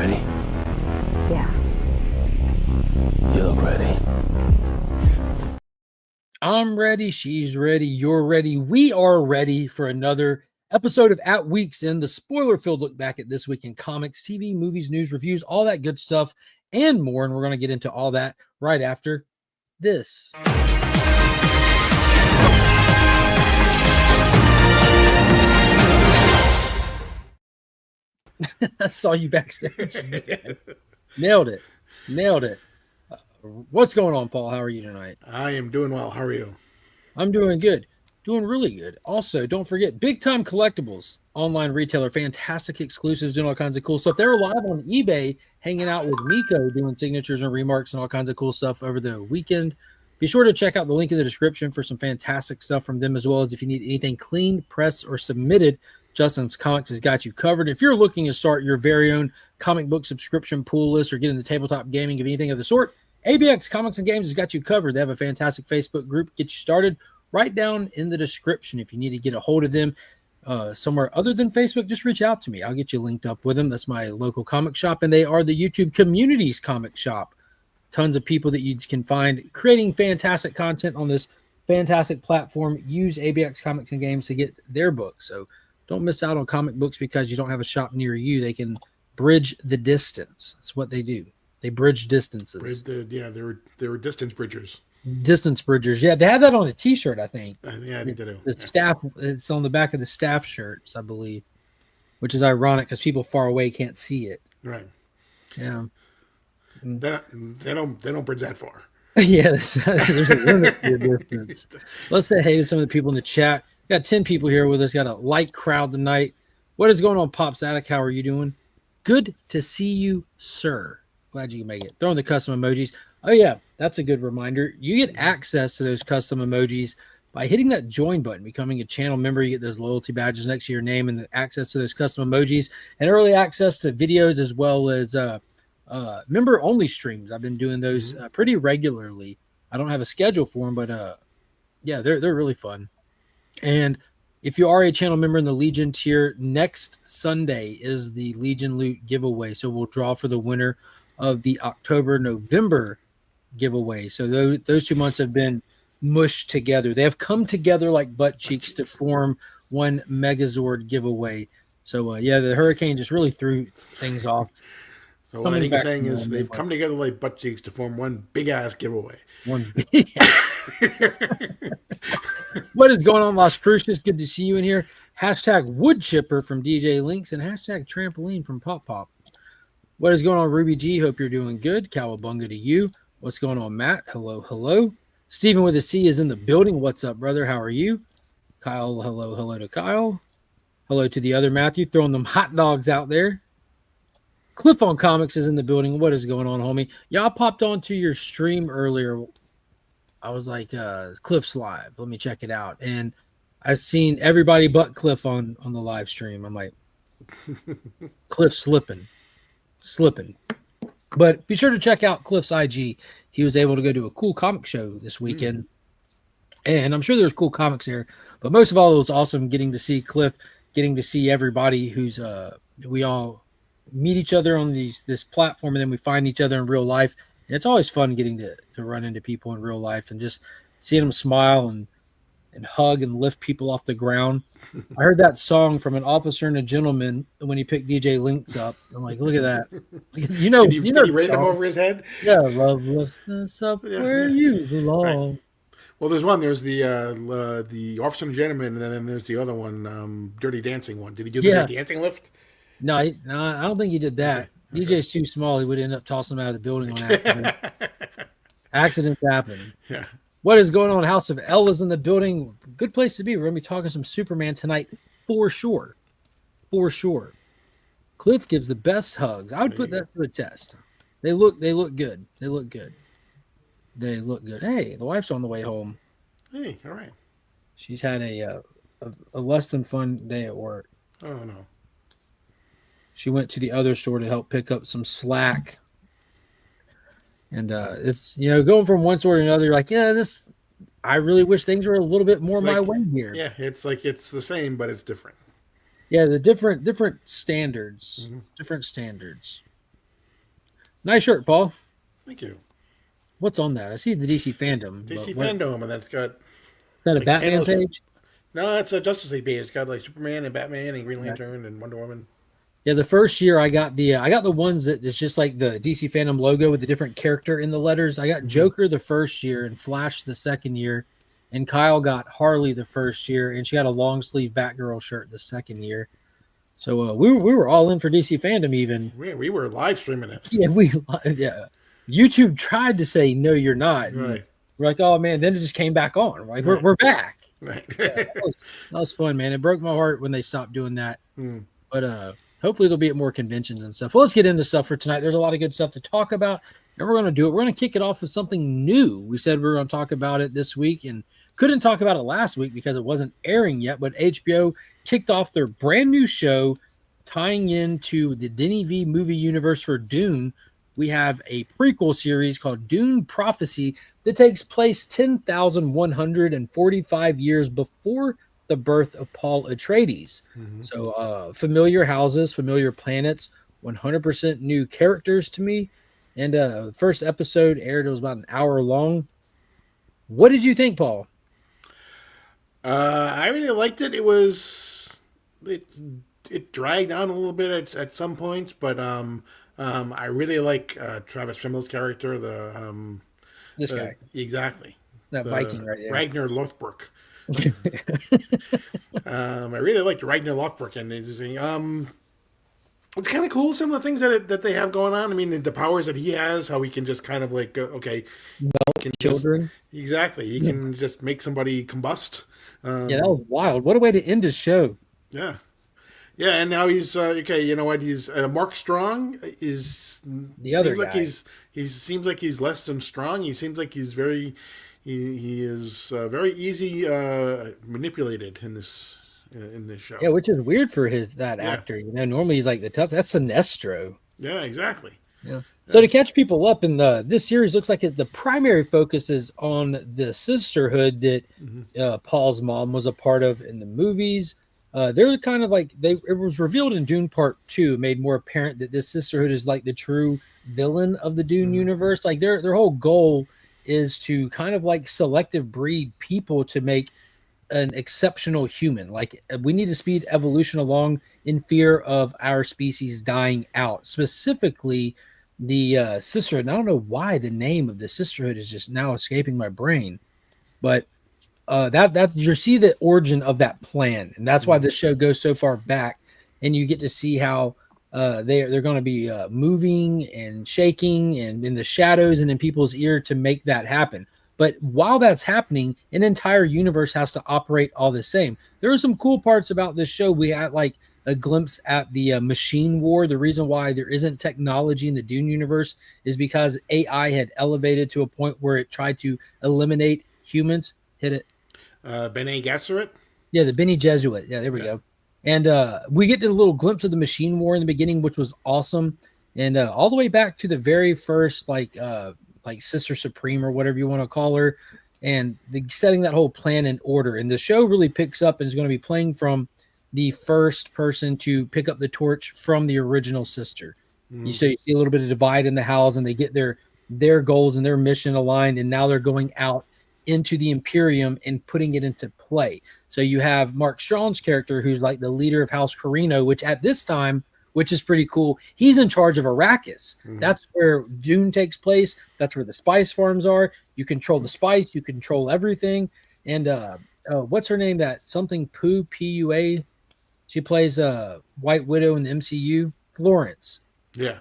Ready? Yeah. You look ready. I'm ready. She's ready. You're ready. We are ready for another episode of At Week's End, the spoiler-filled look back at this week in comics, TV, movies, news, reviews, all that good stuff, and more. And we're going to get into all that right after this. I saw you backstage. Nailed it. What's going on, Paul? How are you tonight? I am doing well. How are you? I'm doing good. Doing really good. Also, don't forget, Big Time Collectibles, online retailer, fantastic exclusives, doing all kinds of cool stuff. They're live on eBay, hanging out with Miko, doing signatures and remarks and all kinds of cool stuff over the weekend. Be sure to check out the link in the description for some fantastic stuff from them, as well as if you need anything cleaned, pressed, or submitted, Justin's Comics has got you covered. If you're looking to start your very own comic book subscription pool list or get into tabletop gaming of anything of the sort, ABX Comics and Games has got you covered. They have a fantastic Facebook group. Get you started right down in the description. If you need to get a hold of them somewhere other than Facebook, just reach out to me. I'll get you linked up with them. That's my local comic shop, and they are the YouTube community's comic shop. Tons of people that you can find creating fantastic content on this fantastic platform. Use ABX Comics and Games to get their books. So don't miss out on comic books because you don't have a shop near you. They can bridge the distance. That's what they do. They bridge distances. They were distance bridgers. Distance bridgers. Yeah, they had that on a T-shirt, I think. Yeah, I think they do. The staff, it's on the back of the staff shirts, I believe, which is ironic because people far away can't see it. Right. Yeah. They don't bridge that far. Yeah, there's a limit to your distance. Let's say hey to some of the people in the chat. Got 10 people here with us. Got a light crowd tonight. What is going on, Pop Sadak? How are you doing? Good to see you, sir. Glad you can make it. Throwing the custom emojis. Oh, yeah, that's a good reminder. You get access to those custom emojis by hitting that join button, becoming a channel member. You get those loyalty badges next to your name and the access to those custom emojis and early access to videos as well as member-only streams. I've been doing those pretty regularly. I don't have a schedule for them, but yeah, they're really fun. And if you are a channel member in the Legion tier, next Sunday is the Legion Loot giveaway. So we'll draw for the winner of the October-November giveaway. So those 2 months have been mushed together. They have come together like butt cheeks to form one Megazord giveaway. So yeah, the hurricane just really threw things off. So what I think you're saying is they've come together like butt cheeks to form one big ass giveaway. One big ass. What is going on, Las Cruces? Good to see you in here. Hashtag wood chipper from DJ Links and hashtag trampoline from Pop Pop. What is going on, Ruby G? Hope you're doing good. Cowabunga to you. What's going on, Matt? Hello. Stephen with a C is in the building. What's up, brother? How are you? Kyle, hello to Kyle. Hello to the other Matthew, throwing them hot dogs out there. Cliff on Comics is in the building. What is going on, homie? Y'all popped onto your stream earlier. I was like, Cliff's live. Let me check it out. And I've seen everybody but Cliff on the live stream. I'm like, Cliff slipping. But be sure to check out Cliff's IG. He was able to go to a cool comic show this weekend. And I'm sure there's cool comics there. But most of all, it was awesome getting to see Cliff, getting to see everybody who's we all meet each other on this platform, and then we find each other in real life. And it's always fun getting to run into people in real life and just seeing them smile and hug and lift people off the ground. I heard that song from An Officer and a Gentleman when he picked DJ Links up. I'm like, look at that. Did he rate him over his head? Yeah, love lifts up where you belong. Right. Well, there's one. There's the Officer and Gentleman, and then there's the other one, Dirty Dancing one. Did he do the Dirty Dancing lift? No, I don't think he did that. Okay. DJ's too small. He would end up tossing him out of the building on accident. Accidents happen. Yeah. What is going on? House of L is in the building. Good place to be. We're going to be talking some Superman tonight for sure. For sure. Cliff gives the best hugs. I would put that to a test. They look good. They look good. Hey, the wife's on the way home. Hey, all right. She's had a less than fun day at work. Oh, no. She went to the other store to help pick up some slack. And it's, going from one store to another, you're like, I really wish things were a little bit more my way here. Yeah, it's like it's the same, but it's different. Yeah, the different standards. Mm-hmm. Different standards. Nice shirt, Paul. Thank you. What's on that? I see the DC Fandom. But DC what, is Fandom, and that's got that a like Batman panels. page? No, it's a Justice League page. It's got like Superman and Batman and Green Yeah. Lantern and Wonder Woman. Yeah, the first year I got the ones that it's just like the DC Fandom logo with a different character in the letters. I got Joker the first year and Flash the second year, and Kyle got Harley the first year, and she got a long sleeve Batgirl shirt the second year. So we were all in for DC Fandom even. We were live streaming it. Yeah. YouTube tried to say no, you're not. And Right. we're like, oh man, then it just came back on. We're like, Right. we're back. Right. That was fun, man. It broke my heart when they stopped doing that. But hopefully they'll be at more conventions and stuff. Well, let's get into stuff for tonight. There's a lot of good stuff to talk about, and we're going to do it. We're going to kick it off with something new. We said we were going to talk about it this week and couldn't talk about it last week because it wasn't airing yet, but HBO kicked off their brand new show tying into the Denny V movie universe for Dune. We have a prequel series called Dune Prophecy that takes place 10,145 years before the birth of Paul Atreides. So familiar houses, familiar planets, 100% new characters to me. And the first episode aired, it was about an hour long. What did you think, Paul? I really liked it. It dragged on a little bit at some points, but I really like Travis Fimmel's character. This guy, exactly, that Viking right there, Ragnar Lothbrok. I really liked Ragnar Lothbrok, and it's kind of cool. Some of the things that they have going on. I mean, the powers that he has, how he can just kind of like children. Exactly, he can just make somebody combust. Yeah, that was wild. What a way to end a show. Yeah. Yeah, and now he's okay. You know what? He's Mark Strong is the other guy. Like he seems like he's less than strong. He seems like he's very he is very easy manipulated in this show. Yeah, which is weird for that actor. You know, normally he's like the tough. That's Sinestro. Yeah, exactly. Yeah. So to catch people up in this series, looks like the primary focus is on the sisterhood that Paul's mom was a part of in the movies. They're kind of like it was revealed in Dune Part 2, made more apparent that this sisterhood is like the true villain of the Dune universe. Like their whole goal is to kind of like selective breed people to make an exceptional human. Like we need to speed evolution along in fear of our species dying out. Specifically, the sisterhood. And I don't know why the name of the sisterhood is just now escaping my brain, but that you see the origin of that plan, and that's why this show goes so far back, and you get to see how they're going to be moving and shaking and in the shadows and in people's ear to make that happen. But while that's happening, an entire universe has to operate all the same. There are some cool parts about this show. We had like a glimpse at the machine war. The reason why there isn't technology in the Dune universe is because AI had elevated to a point where it tried to eliminate humans. Hit it. Bene Gesserit? Yeah, the Bene Gesserit. Yeah, there we go. And we get a little glimpse of the machine war in the beginning, which was awesome. And all the way back to the very first, like Sister Supreme or whatever you want to call her, and setting that whole plan in order. And the show really picks up and is going to be playing from the first person to pick up the torch from the original sister. You see a little bit of divide in the house, and they get their goals and their mission aligned, and now they're going out into the Imperium and putting it into play. So you have Mark Strong's character, who's like the leader of House Carino, which at this time, which is pretty cool, he's in charge of Arrakis. That's where Dune takes place. That's where the spice farms are. You control the spice. You control everything. And what's her name? That something P-U-A. She plays White Widow in the MCU. Florence. Yeah.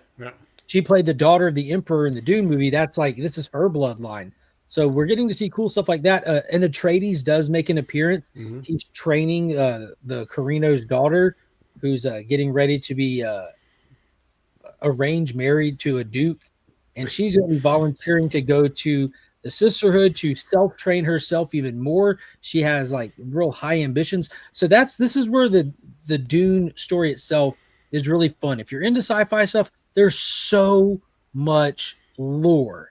She played the daughter of the Emperor in the Dune movie. That's like, this is her bloodline. So we're getting to see cool stuff like that. And Atreides does make an appearance. He's training the Carino's daughter, who's getting ready to be arranged married to a duke. And she's going to be volunteering to go to the sisterhood to self-train herself even more. She has like real high ambitions. So this is where the Dune story itself is really fun. If you're into sci-fi stuff, there's so much lore.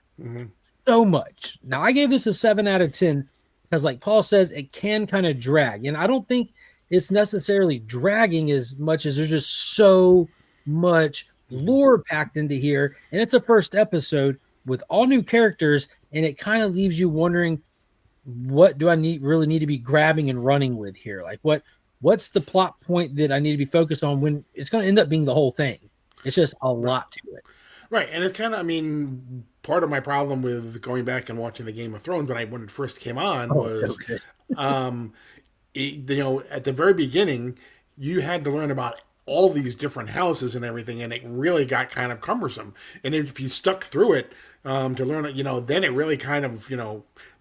So much. Now, I gave this a 7 out of 10 because, like Paul says, it can kind of drag. And I don't think it's necessarily dragging as much as there's just so much lore packed into here, and it's a first episode with all new characters, and it kind of leaves you wondering, what do I really need to be grabbing and running with here? Like what's the plot point that I need to be focused on when it's going to end up being the whole thing? It's just a lot to it. Right, and it's kind of, I mean, part of my problem with going back and watching the Game of Thrones when it first came on was, at the very beginning, you had to learn about all these different houses and everything, and it really got kind of cumbersome. And if you stuck through it to learn it, then it really kind of,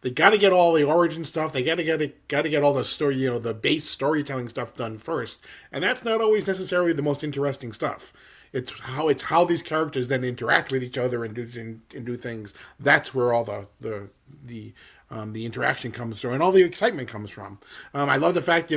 they got to get all the origin stuff. They got to get all the story, the base storytelling stuff done first, and that's not always necessarily the most interesting stuff. It's how these characters then interact with each other and do things. That's where all the interaction comes through and all the excitement comes from. I love the fact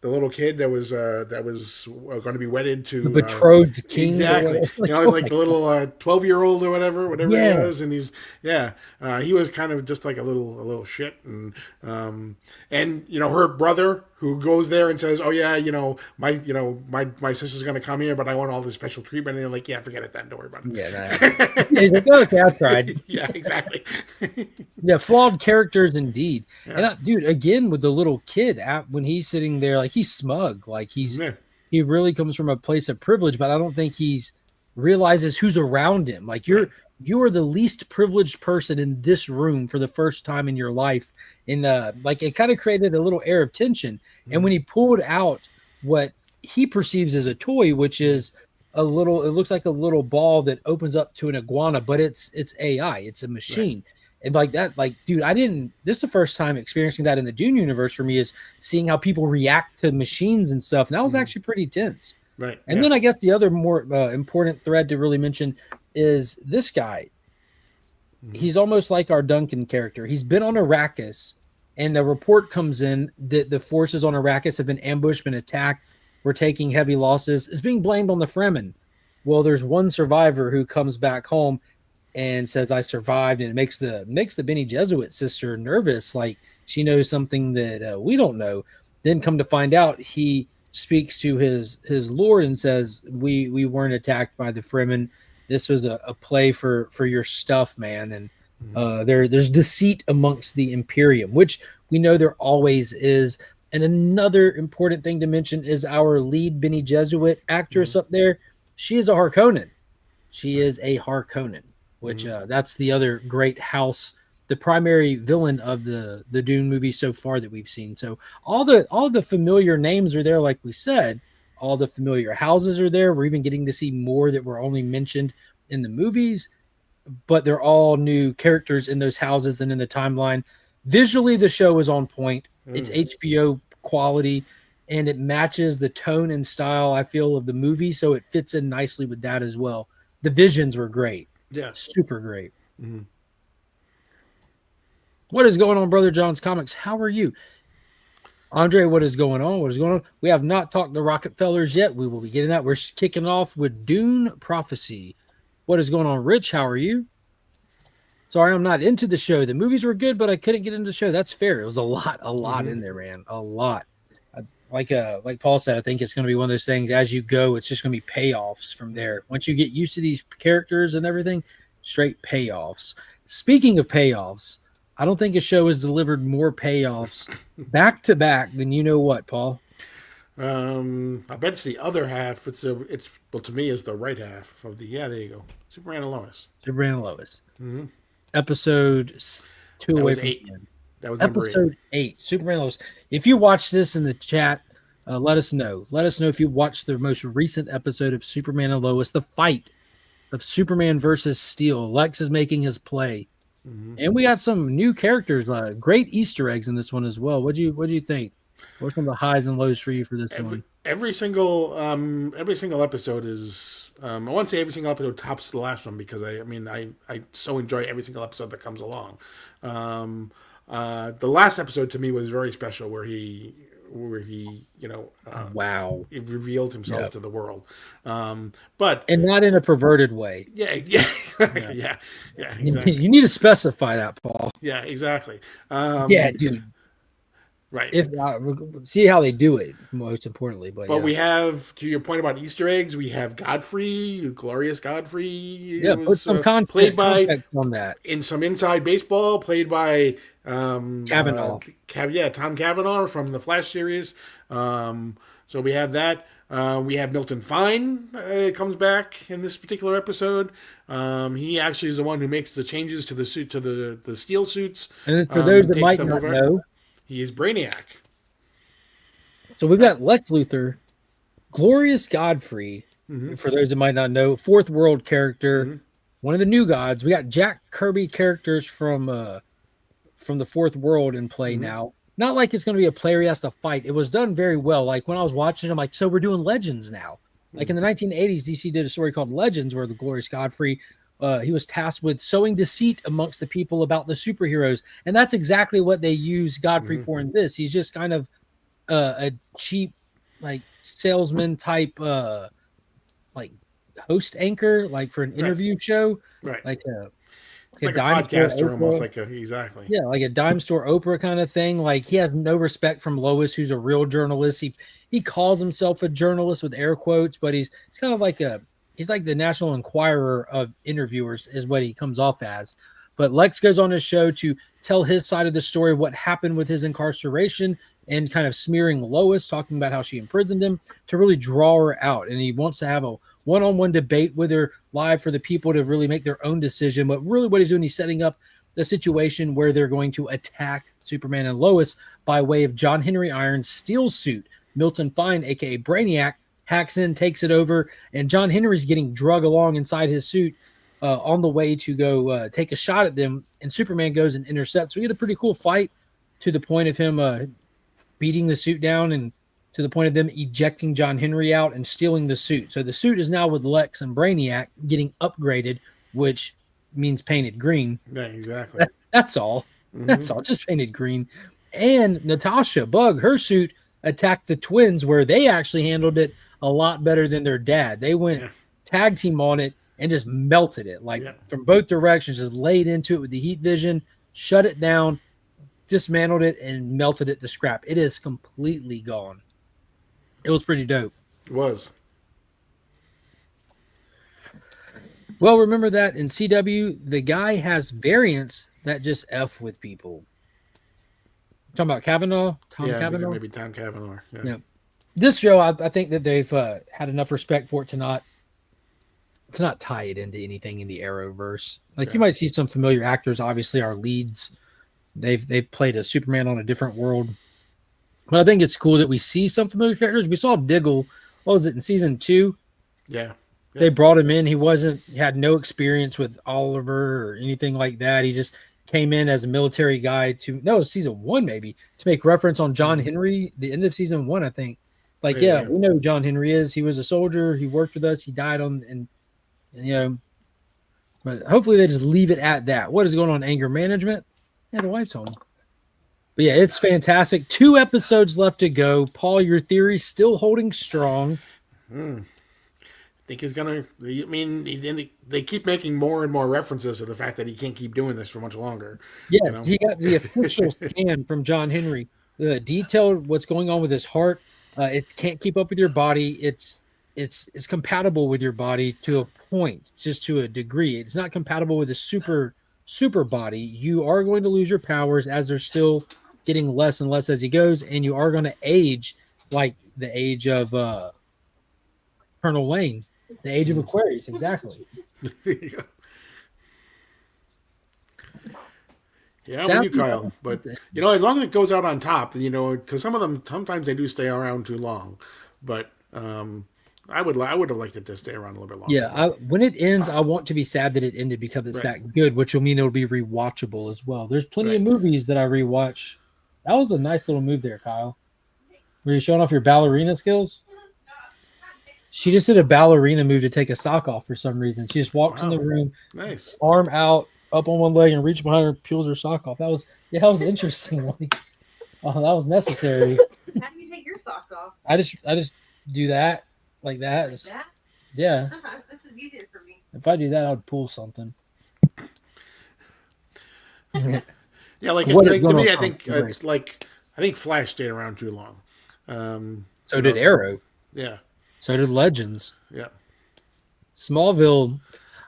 the little kid that was going to be wedded to the betrothed king, exactly. Like the little 12-year-old or whatever he was, and he was kind of just like a little shit, and her brother who goes there and says, "Oh yeah, my sister's going to come here, but I want all this special treatment," and they're like, "Yeah, forget it then, don't worry about it." Yeah, he's like, "Okay, I tried." Yeah, exactly. Yeah, flawed characters indeed. Yeah. And dude, again with the little kid, when he's sitting there, like he's smug, like he really comes from a place of privilege, but I don't think he's realizes who's around him. Like you are the least privileged person in this room for the first time in your life, and like it kind of created a little air of tension. And when he pulled out what he perceives as a toy, which is it looks like a little ball that opens up to an iguana, but it's AI, it's a machine. Right. And like that, like, dude, this is the first time experiencing that in the Dune universe for me, is seeing how people react to machines and stuff. And that was actually pretty tense. Right. And then I guess the other more important thread to really mention is this guy. He's almost like our Duncan character. He's been on Arrakis, and the report comes in that the forces on Arrakis have been ambushed, been attacked. We're taking heavy losses. It's being blamed on the Fremen. Well, there's one survivor who comes back home and says, "I survived," and it makes the Bene Gesserit sister nervous, like she knows something that we don't know. Then come to find out, he speaks to his lord and says, "We weren't attacked by the Fremen. This was a play for your stuff, man." And there's deceit amongst the Imperium, which we know there always is. And another important thing to mention is our lead Bene Gesserit actress up there. She is a Harkonnen. She is a Harkonnen, which that's the other great house, the primary villain of the Dune movie so far that we've seen. So all the familiar names are there, like we said. All the familiar houses are there. We're even getting to see more that were only mentioned in the movies, but they're all new characters in those houses and in the timeline. Visually, the show is on point. It's HBO quality, and it matches the tone and style, I feel, of the movie, so it fits in nicely with that as well. The visions were great. Yeah. Super great. What is going on, Brother John's Comics? How are you? Andre, what is going on? What is going on? We have not talked to Rockefellers yet. We will be getting that. We're kicking off with Dune Prophecy. What is going on, Rich? How are you? Sorry, I'm not into the show. The movies were good, but I couldn't get into the show. That's fair. It was a lot in there, man. A lot. Like Paul said, I think it's going to be one of those things. As you go, it's just going to be payoffs from there. Once you get used to these characters and everything, straight payoffs. Speaking of payoffs, I don't think a show has delivered more payoffs back to back than you know what, Paul. I bet it's the other half. It's to me is the right half of the there you go. Superman and Lois. Superman and Lois. Episode 2 away from 8. That was episode 8. Superman and Lois. If you watch this in the chat, let us know. Let us know if you watched the most recent episode of Superman and Lois, the fight of Superman versus Steel. Lex is making his play. And we got some new characters, great Easter eggs in this one as well. What do you think? What's some of the highs and lows for you for this one? Every single episode is I won't say every single episode tops the last one, because I so enjoy every single episode that comes along. The last episode to me was very special, where he wow, he revealed himself to the world, but not in a perverted way. Yeah, exactly. You need to specify that, Paul. Yeah, exactly. Dude. Right. If see how they do it, most importantly. But But yeah. we have, to your point about Easter eggs, we have Godfrey, Glorious Godfrey. Yeah, It put was some played by context on that. in some inside baseball, played by Kavanaugh. Tom Cavanaugh from the Flash series. So we have that. We have Milton Fine comes back in this particular episode. He actually is the one who makes the changes to the suit to the steel suits. And for those And that takes might them not over. know, He is Brainiac. so we've got Lex Luthor, Glorious Godfrey. For those that might not know, fourth world character, one of the new gods. We got Jack Kirby characters from the fourth world in play now. Not like it's going to be a player he has to fight. It was done very well. Like when I was watching, I'm like, so we're doing Legends now. Like in the 1980s, DC did a story called Legends where the Glorious Godfrey, he was tasked with sowing deceit amongst the people about the superheroes. And that's exactly what they use Godfrey for in this. He's just kind of a cheap, like salesman type, like host anchor, like for an interview show. Right. Like a podcaster almost, exactly. Yeah, like a dime store Oprah kind of thing. Like he has no respect from Lois, who's a real journalist. He calls himself a journalist with air quotes, but he's kind of like he's like the National Enquirer of interviewers is what he comes off as. But Lex goes on his show to tell his side of the story, what happened with his incarceration, and kind of smearing Lois, talking about how she imprisoned him to really draw her out. And he wants to have a one-on-one debate with her live for the people to really make their own decision. But really what he's doing, he's setting up the situation where they're going to attack Superman and Lois by way of John Henry Irons' steel suit. Milton Fine, a.k.a. Brainiac, hacks in, takes it over, and John Henry's getting drug along inside his suit on the way to go take a shot at them, and Superman goes and intercepts. We get a pretty cool fight to the point of him beating the suit down and to the point of them ejecting John Henry out and stealing the suit. So the suit is now with Lex and Brainiac getting upgraded, which means painted green. Yeah, exactly. That's all. That's all. Just painted green. And Natasha Bug, her suit attacked the twins where they actually handled it a lot better than their dad. They went tag team on it and just melted it. Like from both directions, just laid into it with the heat vision, shut it down, dismantled it, and melted it to scrap. It is completely gone. It was pretty dope. It was. Well, remember that in CW, the guy has variants that just F with people. Talking about Kavanaugh? Tom Cavanaugh? Maybe Tom Cavanaugh. Yeah. This show, I think that they've had enough respect for it to not tie it into anything in the Arrowverse. Like you might see some familiar actors, obviously our leads. They've played a Superman on a different world. But I think it's cool that we see some familiar characters. We saw Diggle, what was it, in season 2? Yeah. They brought him in. He had no experience with Oliver or anything like that. He just came in as a military guy season 1 maybe, to make reference on John Henry, the end of season 1, I think. Like, we know who John Henry is. He was a soldier. He worked with us. He died but hopefully they just leave it at that. What is going on? Anger management? Yeah, the wife's home. But yeah, it's fantastic. 2 episodes left to go. Paul, your theory's still holding strong. I think he's gonna. I mean, they keep making more and more references to the fact that he can't keep doing this for much longer. Yeah, he got the official scan from John Henry, detailed what's going on with his heart. It can't keep up with your body. It's compatible with your body to a point, just to a degree. It's not compatible with a super body. You are going to lose your powers as they're still getting less and less as he goes, and you are going to age like the age of Colonel Lane, the age of Aquarius, exactly. There you go. Yeah, I'm with you, Kyle. But as long as it goes out on top, because some of them sometimes they do stay around too long. But I would have liked it to stay around a little bit longer. Yeah, when it ends, I want to be sad that it ended because it's that good, which will mean it'll be rewatchable as well. There's plenty of movies that I rewatch. That was a nice little move there, Kyle. Were you showing off your ballerina skills? She just did a ballerina move to take a sock off for some reason. She just walks in the room, arm out, up on one leg, and reaches behind her, peels her sock off. That was interesting. That was necessary. How do you take your socks off? I just do that. Like that. Like that? Yeah. Sometimes this is easier for me. If I do that, I'd pull something. Yeah, to me, I think it's like I think Flash stayed around too long. So did Arrow. Yeah. So did Legends. Yeah. Smallville.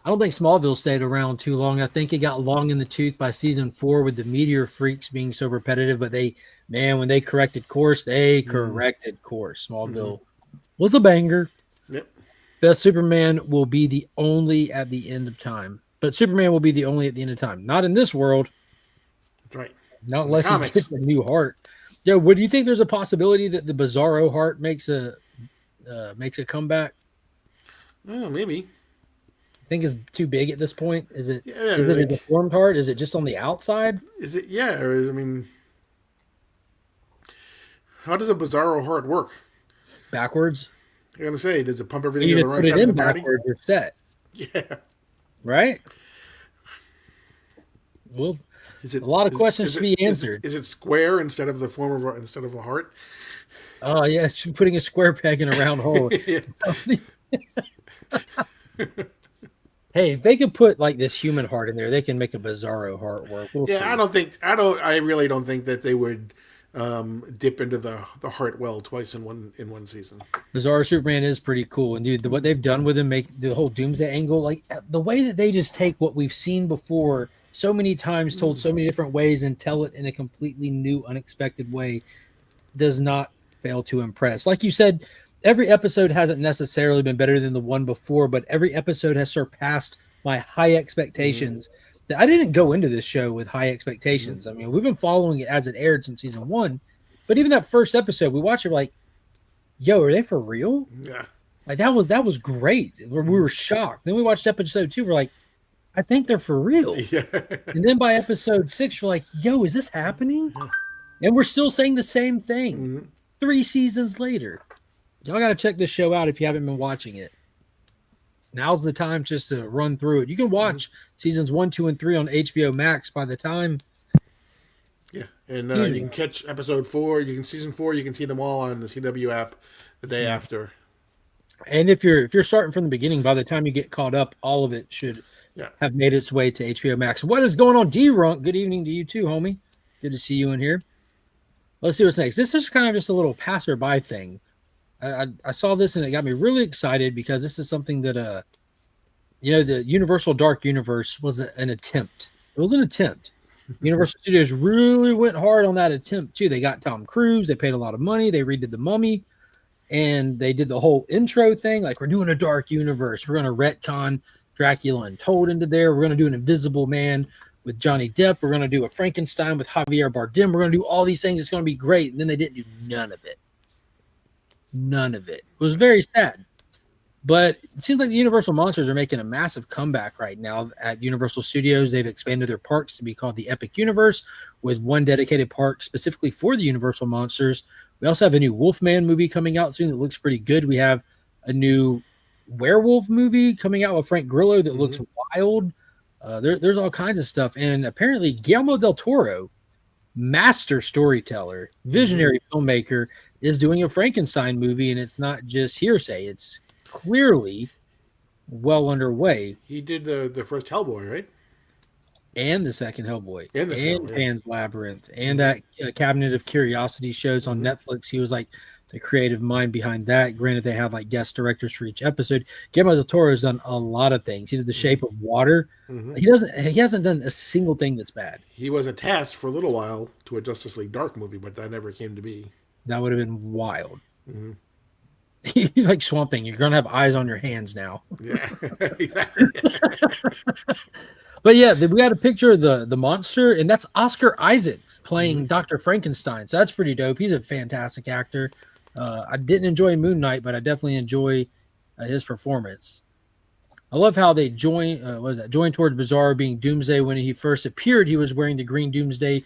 I don't think Smallville stayed around too long. I think it got long in the tooth by season 4 with the Meteor Freaks being so repetitive. But when they corrected course, corrected course. Smallville was a banger. Yep. Best Superman will be the only at the end of time. But Superman will be the only at the end of time. Not in this world. That's right. Not unless he gets a new heart. Yo, what do you think? There's a possibility that the Bizarro heart makes a comeback? Oh, maybe. I think it's too big at this point. Is it? Yeah, Is it a deformed heart? Is it just on the outside? Is it? Yeah. I mean, how does a Bizarro heart work? Backwards. I'm gonna say, does it pump everything You to just the put right it side of in the body? backwards. You're set, Yeah. right? Well, a lot of questions to be answered. Is it square instead of the form of instead of a heart? Oh yeah, she's putting a square peg in a round hole. Yeah. Hey, if they could put like this human heart in there, they can make a Bizarro heart work. We'll see. I really don't think that they would dip into the heart well twice in one season. Bizarro Superman is pretty cool, and dude, what they've done with him, make the whole Doomsday angle, like the way that they just take what we've seen before so many times, told so many different ways, and tell it in a completely new, unexpected way, does not fail to impress. Like you said, every episode hasn't necessarily been better than the one before, but every episode has surpassed my high expectations. I didn't go into this show with high expectations. I mean, we've been following it as it aired since season 1, but even that first episode, we watched it like, yo, are they for real? Yeah. Like that was great. We were shocked. Then we watched episode 2. We're like, I think they're for real. Yeah. And then by episode 6, we're like, yo, is this happening? And we're still saying the same thing 3 seasons later. Y'all got to check this show out if you haven't been watching it. Now's the time just to run through it. You can watch seasons 1, 2, and 3 on HBO Max by the time. Yeah, and you can catch episode 4. Season 4. You can see them all on the CW app the day after. And if you're starting from the beginning, by the time you get caught up, all of it should have made its way to HBO Max. What is going on, D-Runk? Good evening to you too, homie. Good to see you in here. Let's see what's next. This is kind of just a little passerby thing. I saw this and it got me really excited because this is something that the Universal Dark Universe was an attempt. It was an attempt. Universal Studios really went hard on that attempt too. They got Tom Cruise. They paid a lot of money. They redid The Mummy, and they did the whole intro thing. Like, we're doing a dark universe. We're going to retcon Dracula Untold into there. We're going to do an Invisible Man with Johnny Depp. We're going to do a Frankenstein with Javier Bardem. We're going to do all these things. It's going to be great. And then they didn't do none of it. None of it. It was very sad. But it seems like the Universal Monsters are making a massive comeback right now at Universal Studios. They've expanded their parks to be called the Epic Universe, with one dedicated park specifically for the Universal Monsters. We also have a new Wolfman movie coming out soon that looks pretty good. We have a new werewolf movie coming out with Frank Grillo that looks wild. There's all kinds of stuff. And apparently Guillermo del Toro, master storyteller, visionary filmmaker, is doing a Frankenstein movie, and it's not just hearsay. It's clearly well underway. He did the first Hellboy, right? And the second Hellboy. And Pan's Labyrinth. And that Cabinet of Curiosity shows on Netflix. He was like the creative mind behind that. Granted, they have like guest directors for each episode. Guillermo del Toro has done a lot of things. He did The Shape of Water. He hasn't done a single thing that's bad. He was attached for a little while to a Justice League Dark movie, but that never came to be. That would have been wild. Like Swamp Thing, you're gonna have eyes on your hands now. Yeah, exactly. But yeah, we got a picture of the monster, and that's Oscar Isaac playing Dr. Frankenstein. So that's pretty dope. He's a fantastic actor. I didn't enjoy Moon Knight, but I definitely enjoy his performance. I love how they join towards Bizarro being Doomsday. When he first appeared, he was wearing the green Doomsday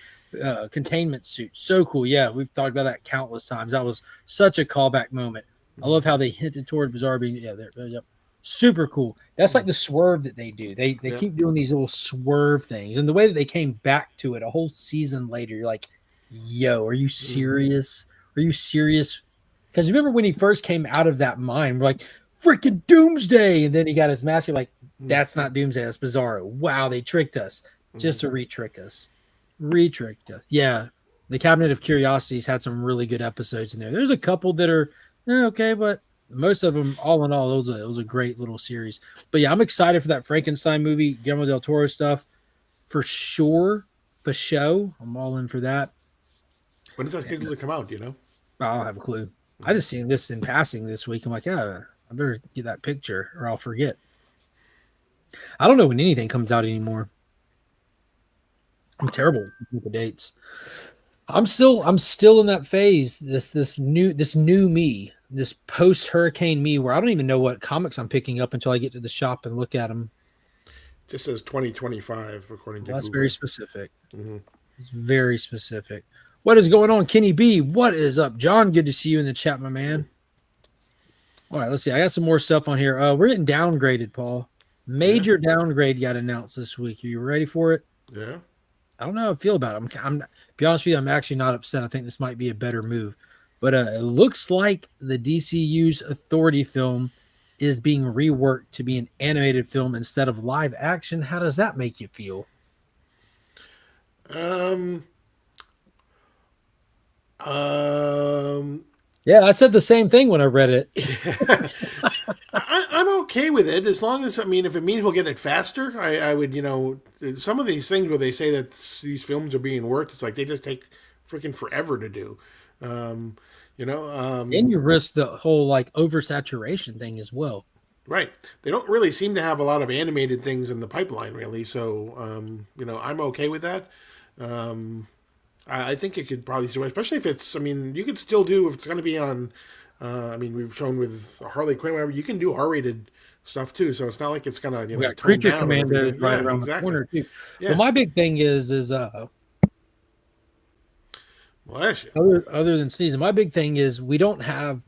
containment suit. So cool. Yeah, we've talked about that countless times. That was such a callback moment. I love how they hinted toward Bizarro being super cool. That's like the swerve that they do. They keep doing these little swerve things, and the way that they came back to it a whole season later, you're like, yo, are you serious? Are you serious? Because remember when he first came out of that mine, we're like, freaking Doomsday, and then he got his mask. You're like, that's not Doomsday, that's Bizarro. Wow, they tricked us just to re-trick us. Yeah, The Cabinet of Curiosities had some really good episodes in there. There's a couple that are okay, but most of them, all in all, it was a great little series. But yeah, I'm excited for that Frankenstein movie, Guillermo del Toro stuff for sure. For show, I'm all in for that. When is that scheduled to come out? Do you know? I don't have a clue. I just seen this in passing this week. I'm like, yeah, I better get that picture or I'll forget. I don't know when anything comes out anymore. I'm terrible with the dates. I'm still in that phase. This new me, this post hurricane me, where I don't even know what comics I'm picking up until I get to the shop and look at them. It just says 2025 according to That's Google. very specific. Mm-hmm. It's very specific. What is going on, Kenny B? What is up, John? Good to see you in the chat, my man. All right, let's see. I got some more stuff on here. We're getting downgraded, Paul. Major downgrade got announced this week. Are you ready for it? Yeah. I don't know how I feel about it. I'm be honest with you, I'm actually not upset. I think this might be a better move. But it looks like the DCU's Authority film is being reworked to be an animated film instead of live action. How does that make you feel? Yeah, I said the same thing when I read it. I'm okay with it as long as, I mean, if it means we'll get it faster, I would, some of these things where they say that these films are being worked, it's like they just take freaking forever to do. And you risk the whole like oversaturation thing as well. Right. They don't really seem to have a lot of animated things in the pipeline, really. So, I'm okay with that. I think it could probably still, especially if it's, I mean, you could still do, if it's going to be on, we've shown with Harley Quinn, whatever, you can do R-rated stuff too. So it's not like it's going to, we got Creature Commandos right around the corner too. Yeah. Well, my big thing is other than season, my big thing is we don't have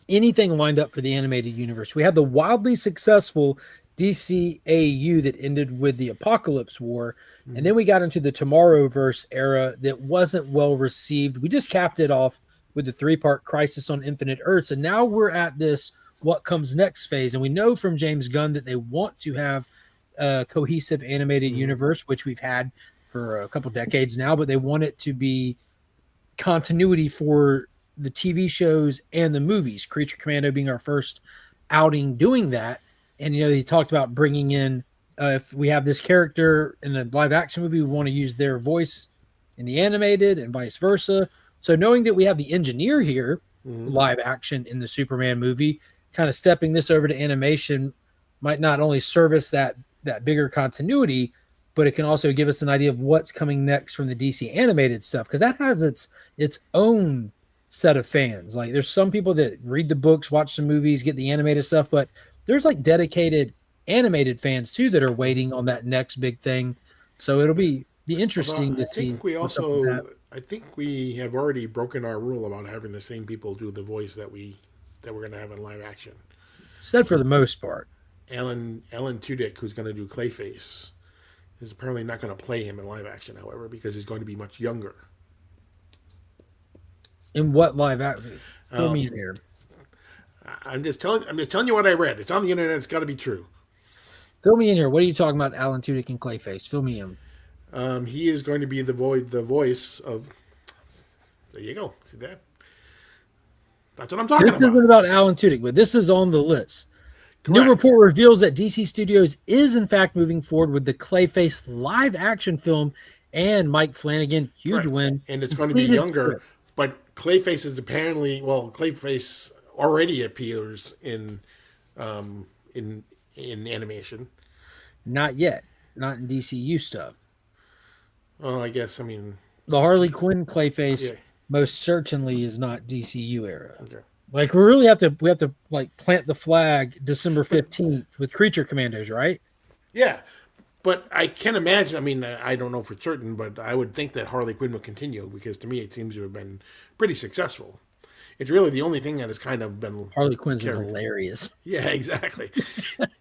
anything lined up for the animated universe. We had the wildly successful DCAU that ended with the Apocalypse War, and then we got into the Tomorrowverse era that wasn't well received. We just capped it off with the 3-part Crisis on Infinite Earths, and now we're at this what comes next phase. And we know from James Gunn that they want to have a cohesive animated universe, which we've had for a couple decades now, but they want it to be continuity for the TV shows and the movies. Creature Commando being our first outing doing that. And, he talked about bringing in, if we have this character in a live action movie, we want to use their voice in the animated and vice versa. So knowing that we have the engineer here, live action in the Superman movie, kind of stepping this over to animation might not only service that bigger continuity, but it can also give us an idea of what's coming next from the DC animated stuff. Because that has its own set of fans. Like there's some people that read the books, watch the movies, get the animated stuff, but there's like dedicated animated fans too that are waiting on that next big thing. So it'll be interesting to see. I think we have already broken our rule about having the same people do the voice that we're going to have in live action. Said for the most part. Alan Tudyk, who's going to do Clayface, is apparently not going to play him in live action, however, because he's going to be much younger. In what live action? Fill me in here. I'm just telling you what I read. It's on the internet. It's got to be true. Fill me in here. What are you talking about, Alan Tudyk and Clayface? Fill me in. He is going to be the voice of. There you go. See that? That's what I'm talking about. This isn't about Alan Tudyk, but this is on the list. Correct. New report reveals that DC Studios is in fact moving forward with the Clayface live action film, and Mike Flanagan, huge win. And it's going to be younger, but Clayface is apparently Clayface already appears in animation. Not yet. Not in DCU stuff. Oh, I guess, the Harley Quinn Clayface most certainly is not DCU era. Okay. Like we really have to like plant the flag December 15th with Creature Commandos, right? Yeah. But I can imagine, I don't know for certain, but I would think that Harley Quinn will continue because to me it seems to have been pretty successful. It's really the only thing that has kind of been... Harley Quinn's been hilarious. Yeah, exactly.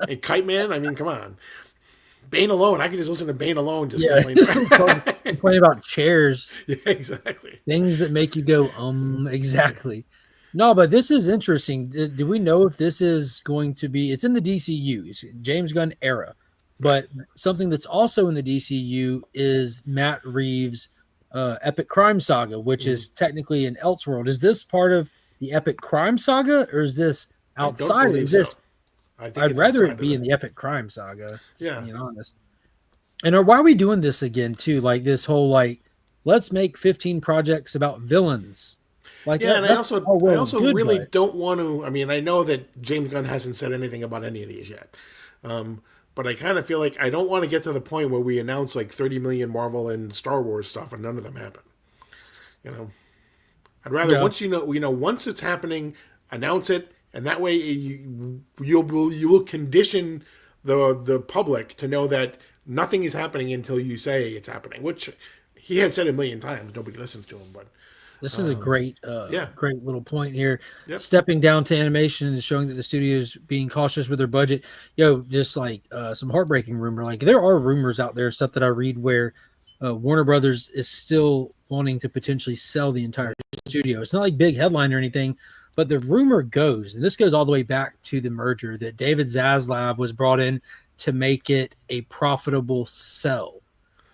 And Kite Man, come on. Bane alone, I could just listen to Bane alone just complain about chairs. Yeah, exactly. Things that make you go, exactly. No, but this is interesting. Do we know if this is going to be... It's in the DCU, it's James Gunn era. But something that's also in the DCU is Matt Reeves' Epic Crime Saga, which is technically an Elseworld. Is this part of the Epic Crime Saga, or is this I don't outside? believe Is this? so. I think I'd it's rather outside it of be it. in the Epic Crime Saga. Yeah. Being honest. And why are we doing this again too? Like this whole like, let's make 15 projects about villains. Like Yeah, and I that's also all well I and also good, really but don't want to. I mean, I know that James Gunn hasn't said anything about any of these yet, but I kind of feel like I don't want to get to the point where we announce like 30 million Marvel and Star Wars stuff and none of them happen. You know, I'd rather Yeah. once once it's happening, announce it, and that way you will condition the public to know that nothing is happening until you say it's happening, which he has said a million times. Nobody listens to him, but this is a great, yeah. great little point here. Yep. Stepping down to animation and showing that the studio is being cautious with their budget. Just like some heartbreaking rumor. Like there are rumors out there, stuff that I read where Warner Brothers is still wanting to potentially sell the entire studio. It's not like big headline or anything, but the rumor goes, and this goes all the way back to the merger, that David Zaslav was brought in to make it a profitable sell.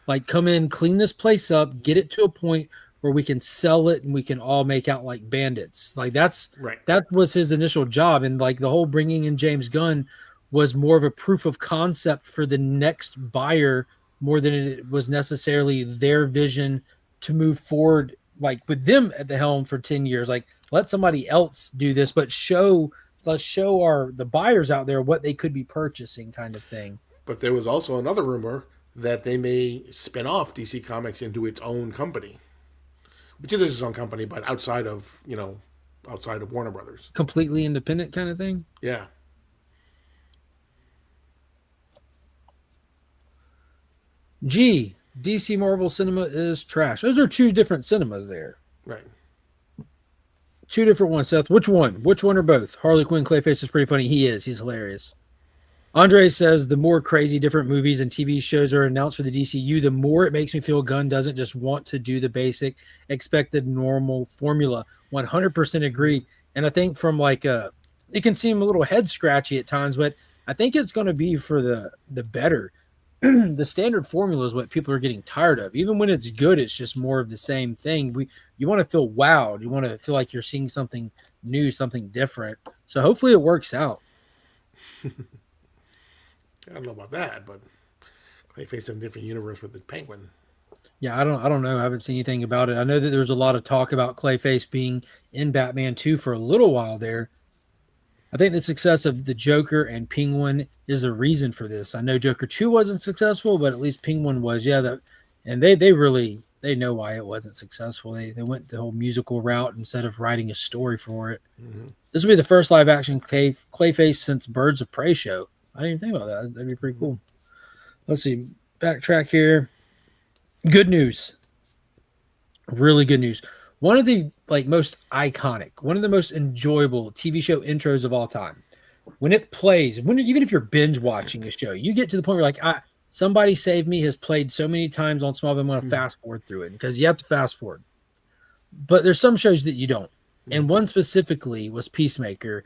Like come in, clean this place up, get it to a point where we can sell it and we can all make out like bandits. Like that was his initial job. And like the whole bringing in James Gunn was more of a proof of concept for the next buyer more than it was necessarily their vision to move forward, like with them at the helm for 10 years. Like let somebody else do this, but let's show the buyers out there what they could be purchasing, kind of thing. But there was also another rumor that they may spin off DC Comics into its own company, which it is its own company, but outside of Warner Brothers, Completely independent kind of thing. Yeah. DC Marvel cinema is trash. Those are two different cinemas there. Right. Two different ones, Seth. Which one? Which one or both? Harley Quinn Clayface is pretty funny. He's hilarious. Andre says the more crazy different movies and TV shows are announced for the DCU, the more it makes me feel Gunn doesn't just want to do the basic, expected, normal formula. 100% agree. And I think from like it can seem a little head scratchy at times, but I think it's going to be for the better. The standard formula is what people are getting tired of. Even when it's good, it's just more of the same thing. You want to feel wowed. You want to feel like you're seeing something new, something different. So hopefully it works out. I don't know about that, but Clayface in a different universe with the Penguin. Yeah, I don't know. I haven't seen anything about it. I know that there's a lot of talk about Clayface being in Batman 2 for a little while there. I think the success of the Joker and Penguin is the reason for this. I know Joker 2 wasn't successful, but at least Penguin was. Yeah, and they really know why it wasn't successful. They went the whole musical route instead of writing a story for it. Mm-hmm. This will be the first live action Clayface since Birds of Prey show. I didn't even think about that. That'd be pretty cool. Let's see. Backtrack here. Good news. Really good news. One of the most iconic, one of the most enjoyable TV show intros of all time. When it plays, even if you're binge watching a show, you get to the point where Somebody Save Me has played so many times on Smallville, I'm going to fast forward through it because you have to fast forward. But there's some shows that you don't. And one specifically was Peacemaker.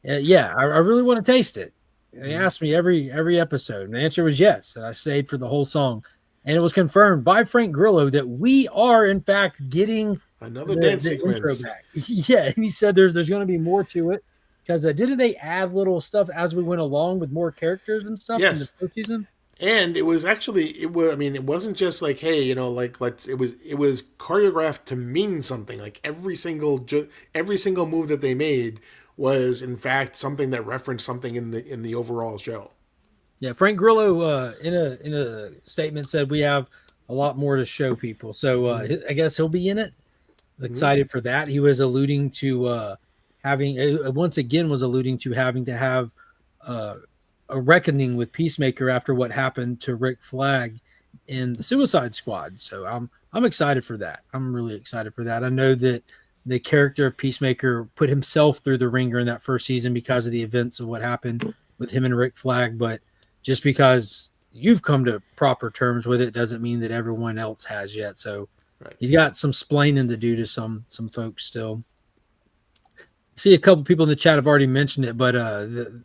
I really want to taste it. They asked me every episode, and the answer was yes. And I stayed for the whole song. And it was confirmed by Frank Grillo that we are, in fact, getting another dance sequence intro back. Yeah, and he said there's going to be more to it because didn't they add little stuff as we went along with more characters and stuff in the first season? And it was actually it wasn't just like, hey, it was choreographed to mean something. Like every single move that they made was in fact something that referenced something in the overall show. Yeah, Frank Grillo in a statement said we have a lot more to show people. So I guess he'll be in it. Excited for that. He was alluding to having to have a reckoning with Peacemaker after what happened to Rick Flag in the Suicide Squad. So I'm excited for that. I'm really excited for that. I know that the character of Peacemaker put himself through the ringer in that first season because of the events of what happened with him and Rick Flag, but just because you've come to proper terms with it doesn't mean that everyone else has yet. So he's got some splaining to do to some folks still. See, a couple people in the chat have already mentioned it, but the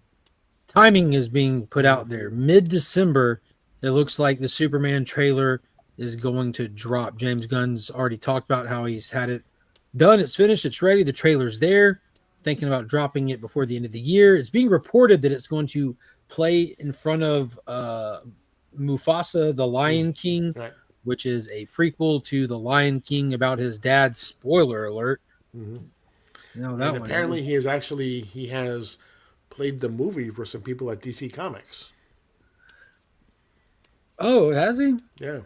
timing is being put out there. Mid-December, it looks like the Superman trailer is going to drop. James Gunn's already talked about how he's had it done. It's finished. It's ready. The trailer's there. Thinking about dropping it before the end of the year. It's being reported that it's going to play in front of Mufasa, the Lion King, Right. which is a prequel to the Lion King about his dad. Spoiler alert. Mm-hmm. No, that And one. apparently he has played the movie for some people at DC Comics. Oh, has he? Yeah.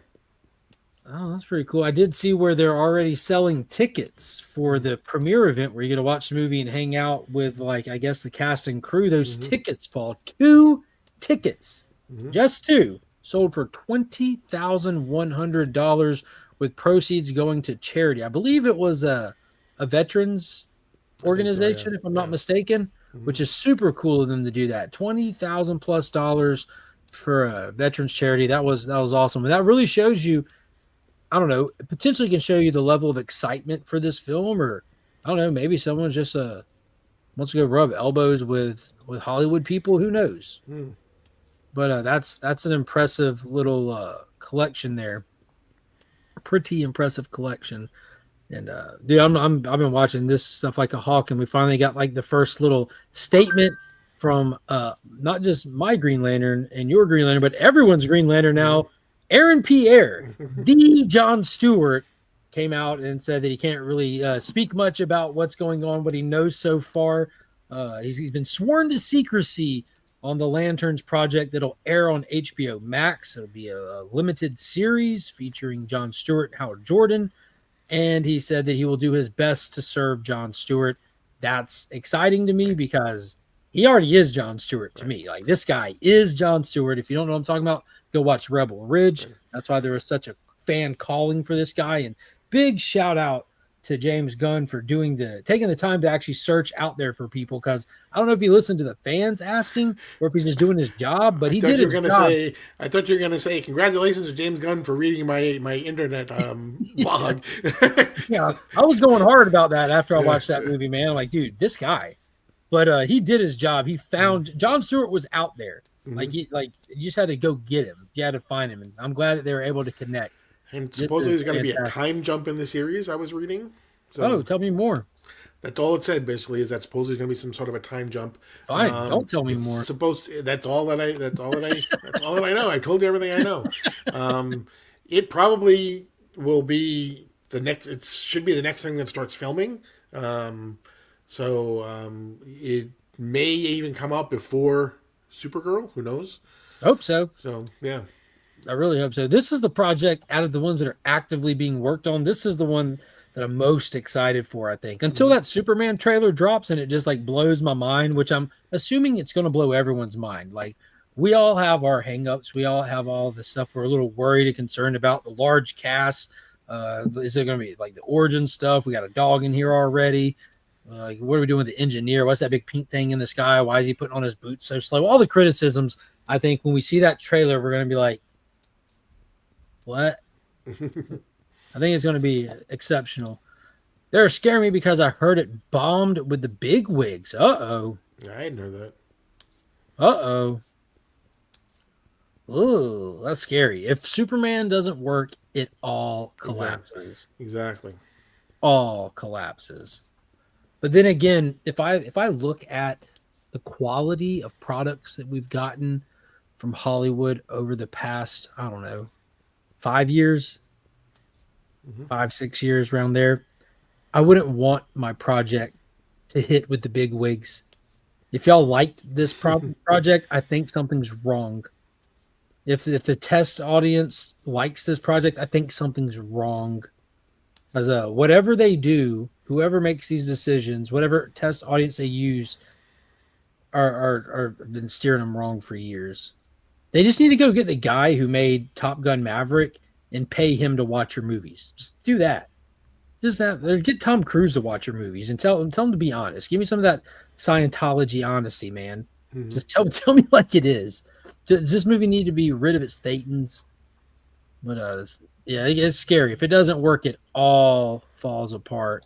Oh, that's pretty cool. I did see where they're already selling tickets for the premiere event where you get to watch the movie and hang out with, like, I guess the cast and crew. Those tickets, Paul, 2 tickets, just 2, sold for $20,100 with proceeds going to charity. I believe it was a veterans organization, if I'm not mistaken, which is super cool of them to do that. $20,000+ for a veterans charity. That was awesome. And that really shows you, I don't know, it potentially can show you the level of excitement for this film, or I don't know, maybe someone just wants to go rub elbows with Hollywood people. Who knows? But that's an impressive little collection there. Pretty impressive collection. And dude, I've been watching this stuff like a hawk, and we finally got like the first little statement from not just my Green Lantern and your Green Lantern, but everyone's Green Lantern now. Aaron Pierre, the John Stewart, came out and said that he can't really speak much about what's going on, what he knows so far. He's been sworn to secrecy on the Lanterns project that'll air on HBO Max. It'll be a limited series featuring John Stewart and Howard Jordan. And he said that he will do his best to serve John Stewart. That's exciting to me because he already is John Stewart to me. Like, this guy is John Stewart. If you don't know what I'm talking about, go watch Rebel Ridge. That's why there was such a fan calling for this guy. And big shout out to James Gunn for taking the time to actually search out there for people, because I don't know if he listened to the fans asking or if he's just doing his job, but he did his job. I thought you were going to say, congratulations to James Gunn for reading my internet blog. Yeah, I was going hard about that after I watched that movie, man. I'm like, dude, this guy. But he did his job. He found John Stewart was out there. You just had to go get him. You had to find him, and I'm glad that they were able to connect. And supposedly there's going to be a time jump in the series, I was reading. So tell me more. That's all it said, basically, is that supposedly there's going to be some sort of a time jump. Fine, don't tell me more. That's all that I know. I told you everything I know. It probably will be the next. It should be the next thing that starts filming. It may even come out before Supergirl. Who knows? Hope so. So yeah, I really hope so. This is the project out of the ones that are actively being worked on. This is the one that I'm most excited for, I think. Until that Superman trailer drops and it just like blows my mind, which I'm assuming it's going to blow everyone's mind. Like, we all have our hangups. We all have all the stuff we're a little worried and concerned about. The large cast. Is it going to be like the origin stuff? We got a dog in here already. What are we doing with the engineer? What's that big pink thing in the sky? Why is he putting on his boots so slow? All the criticisms. I think when we see that trailer, we're going to be like, what? I think it's going to be exceptional. They're scaring me because I heard it bombed with the big wigs. Uh-oh. I didn't know that. Uh-oh. Ooh, that's scary. If Superman doesn't work, it all collapses. Exactly. All collapses. But then again, if I look at the quality of products that we've gotten from Hollywood over the past, I don't know, 5 years, 5-6 years around there, I wouldn't want my project to hit with the big wigs. If y'all liked this project, I think something's wrong. If the test audience likes this project, I think something's wrong. As whatever they do, whoever makes these decisions, whatever test audience they use, are been steering them wrong for years. They just need to go get the guy who made Top Gun Maverick and pay him to watch your movies. Just do that. Get Tom Cruise to watch your movies and tell him to be honest. Give me some of that Scientology honesty, man. Just tell me like it is. Does this movie need to be rid of its Thetans? But yeah, it's scary. If it doesn't work, it all falls apart.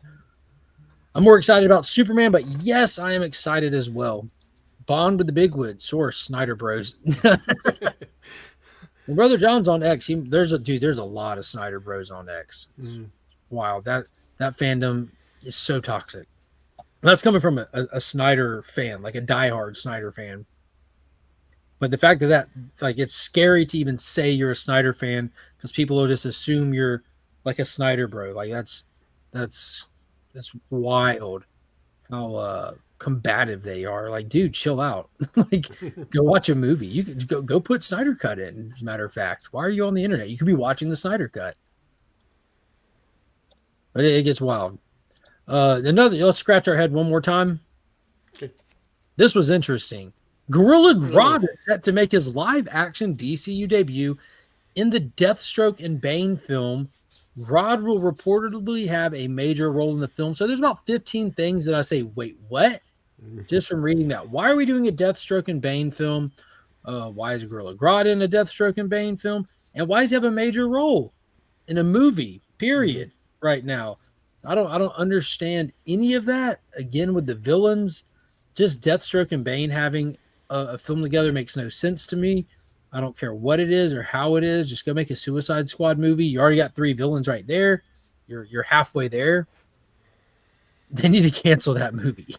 I'm more excited about Superman, but yes, I am excited as well. Bond with the Bigwood, source Snyder Bros. When Brother John's on X, there's a lot of Snyder Bros on X. It's wild. That fandom is so toxic. That's coming from a Snyder fan, like a diehard Snyder fan. But the fact that like it's scary to even say you're a Snyder fan because people will just assume you're like a Snyder bro. Like that's wild how combative they are. Like, dude, chill out. Like, go watch a movie. You could go put Snyder Cut in. As a matter of fact, why are you on the internet? You could be watching the Snyder Cut. But it gets wild. Let's scratch our head one more time. Okay. This was interesting. Gorilla Grodd is set to make his live-action DCU debut in the Deathstroke and Bane film. Grodd will reportedly have a major role in the film. So there's about 15 things that I say, wait, what? Just from reading that. Why are we doing a Deathstroke and Bane film? Why is Gorilla Grodd in a Deathstroke and Bane film? And why does he have a major role in a movie, period, right now? I don't understand any of that. Again, with the villains, just Deathstroke and Bane having a film together makes no sense to me. I don't care what it is or how it is. Just go make a Suicide Squad movie. You already got 3 villains right there. You're halfway there. They need to cancel that movie.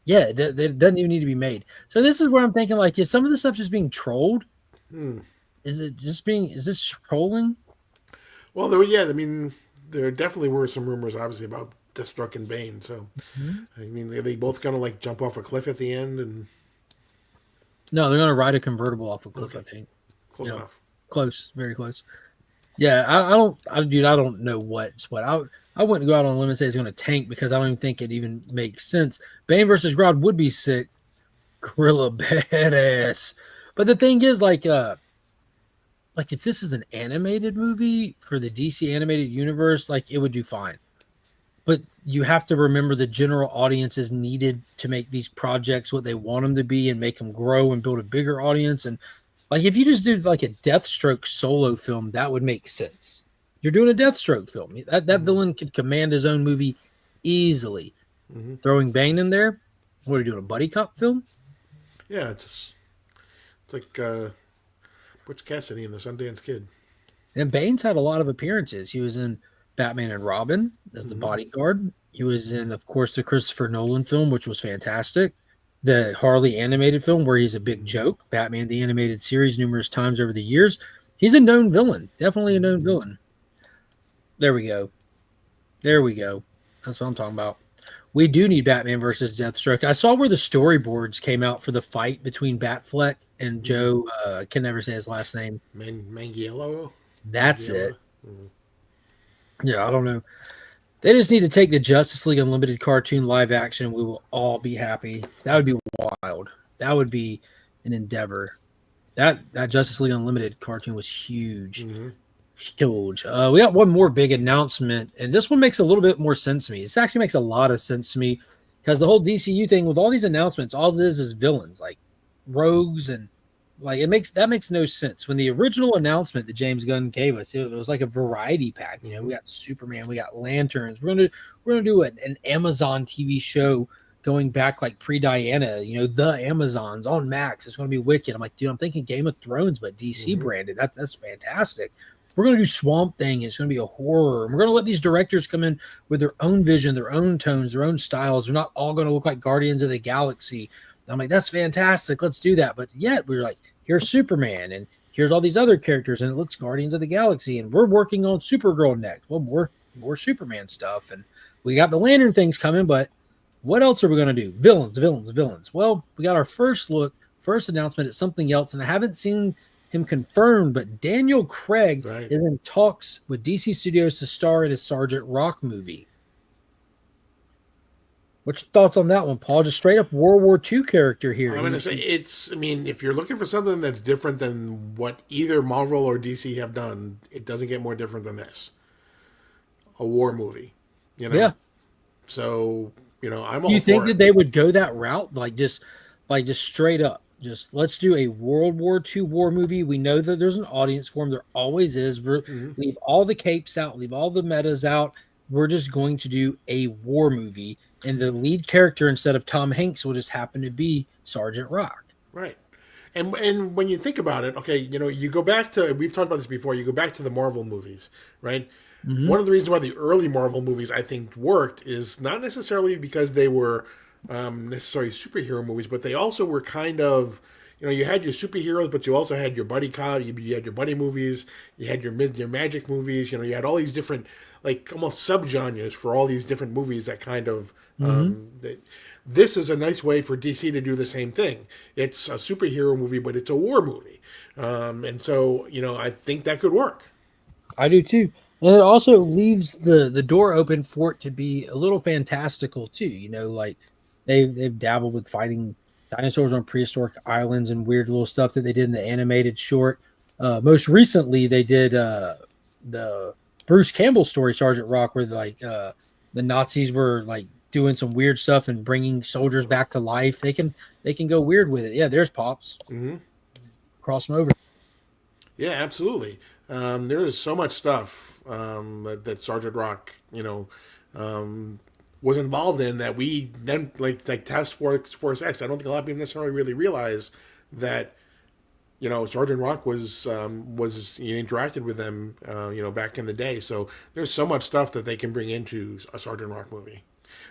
Yeah, it doesn't even need to be made. So this is where I'm thinking, like, is some of this stuff just being trolled? Is this trolling? Well, there definitely were some rumors, obviously, about Deathstroke and Bane. So, I mean, are they both going to, like, jump off a cliff at the end? And No, they're going to ride a convertible off a cliff, I think. Close enough. Close, very close. Yeah, I don't know what's what. I wouldn't go out on a limb and say it's going to tank because I don't even think it even makes sense. Bane versus Grodd would be sick. Gorilla badass. But the thing is, like if this is an animated movie for the DC animated universe, like, it would do fine. But you have to remember the general audience is needed to make these projects what they want them to be and make them grow and build a bigger audience. And like, if you just do like a Deathstroke solo film, that would make sense. You're doing a Deathstroke film. That villain could command his own movie easily. Throwing Bane in there, what are you doing, a buddy cop film? Yeah, it's like Butch Cassidy and the Sundance Kid. And Bane's had a lot of appearances. He was in Batman and Robin as the bodyguard. He was in, of course, the Christopher Nolan film, which was fantastic. The Harley animated film, where he's a big joke. Batman, the animated series, numerous times over the years. He's a known villain. Definitely a known villain. There we go. That's what I'm talking about. We do need Batman versus Deathstroke. I saw where the storyboards came out for the fight between Batfleck and Joe. I can never say his last name. Manganiello? That's it. Yeah, I don't know. They just need to take the Justice League Unlimited cartoon live action, and we will all be happy. That would be wild. That would be an endeavor. That Justice League Unlimited cartoon was huge. Huge. We got one more big announcement, and this one makes a little bit more sense to me. This actually makes a lot of sense to me because the whole DCU thing with all these announcements, all it is villains, like rogues, and like that makes no sense. When the original announcement that James Gunn gave us, it was like a variety pack. You know, we got Superman, we got Lanterns. We're gonna do an Amazon TV show going back like pre-Diana. You know, the Amazons on Max. It's gonna be wicked. I'm like, dude, I'm thinking Game of Thrones, but DC branded. That's fantastic. We're going to do Swamp Thing. It's going to be a horror. And we're going to let these directors come in with their own vision, their own tones, their own styles. They're not all going to look like Guardians of the Galaxy. I'm like, that's fantastic. Let's do that. But yet we were like, here's Superman, and here's all these other characters, and it looks Guardians of the Galaxy. And we're working on Supergirl next. Well, more Superman stuff. And we got the Lantern things coming, but what else are we going to do? Villains. Well, we got our first announcement at something else, and I haven't seen him confirmed, but Daniel Craig is in talks with DC Studios to star in a Sergeant Rock movie. What's your thoughts on that one, Paul? Just straight up World War II character here. I'm going to say if you're looking for something that's different than what either Marvel or DC have done, it doesn't get more different than this. A war movie, you know? Yeah. So, I'm all for it. Do you think that they would go that route? Like just straight up? Just let's do a World War II war movie. We know that there's an audience for them. There always is. Leave all the capes out. Leave all the metas out. We're just going to do a war movie. And the lead character, instead of Tom Hanks, will just happen to be Sergeant Rock. Right. And when you think about it, okay, you go back to, we've talked about this before. You go back to the Marvel movies, right? Mm-hmm. One of the reasons why the early Marvel movies I think worked is not necessarily because they were necessarily superhero movies, but they also were kind of, you had your superheroes, but you also had your buddy cop, you had your buddy movies, you had your magic movies, you had all these different, like almost subgenres for all these different movies that kind of. This is a nice way for DC to do the same thing. It's a superhero movie, but it's a war movie, and so I think that could work. I do too. And it also leaves the door open for it to be a little fantastical too. Like they've dabbled with fighting dinosaurs on prehistoric islands and weird little stuff that they did in the animated short. Most recently, they did the Bruce Campbell story, Sergeant Rock, where the Nazis were like doing some weird stuff and bringing soldiers back to life. They can go weird with it. Yeah, there's Pops. Mm-hmm. Cross them over. Yeah, absolutely. There is so much stuff that Sergeant Rock, was involved in that we then like Task Force X. I don't think a lot of people necessarily really realize that Sergeant Rock was interacted with them back in the day. So there's so much stuff that they can bring into a Sergeant Rock movie.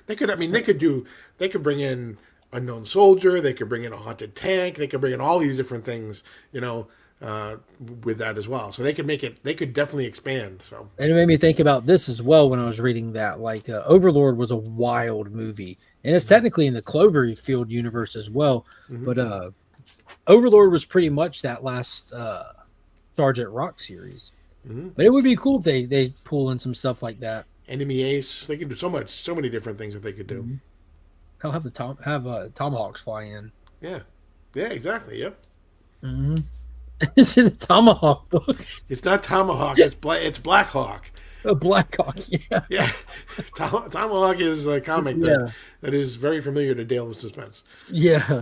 They could bring in Unknown Soldier. They could bring in a haunted tank. They could bring in all these different things. With that as well. So they could definitely expand. So, and it made me think about this as well when I was reading that. Like Overlord was a wild movie, and it's technically in the Cloverfield universe as well. Mm-hmm. But Overlord was pretty much that last Sergeant Rock series. Mm-hmm. But it would be cool if they pull in some stuff like that. Enemy Ace. They can do so many different things that they could do. Mm-hmm. They'll have tomahawks fly in. Yeah, exactly. Yep. Mm-hmm. Is it a Tomahawk book? It's not Tomahawk. It's Black Hawk. A Black Hawk, yeah. Yeah. Tomahawk is a comic that is very familiar to Dale with Suspense. Yeah.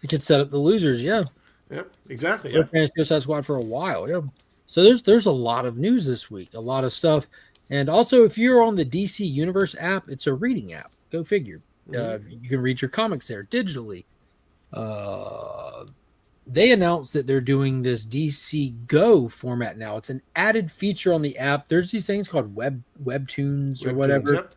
You could set up the losers, yeah. Yep, exactly. Yep. Suicide Squad for a while, yeah. So there's a lot of news this week, a lot of stuff. And also, if you're on the DC Universe app, it's a reading app. Go figure. Mm-hmm. You can read your comics there digitally. They announced that they're doing this DC Go format now. It's an added feature on the app. There's these things called webtoons or whatever. Yep.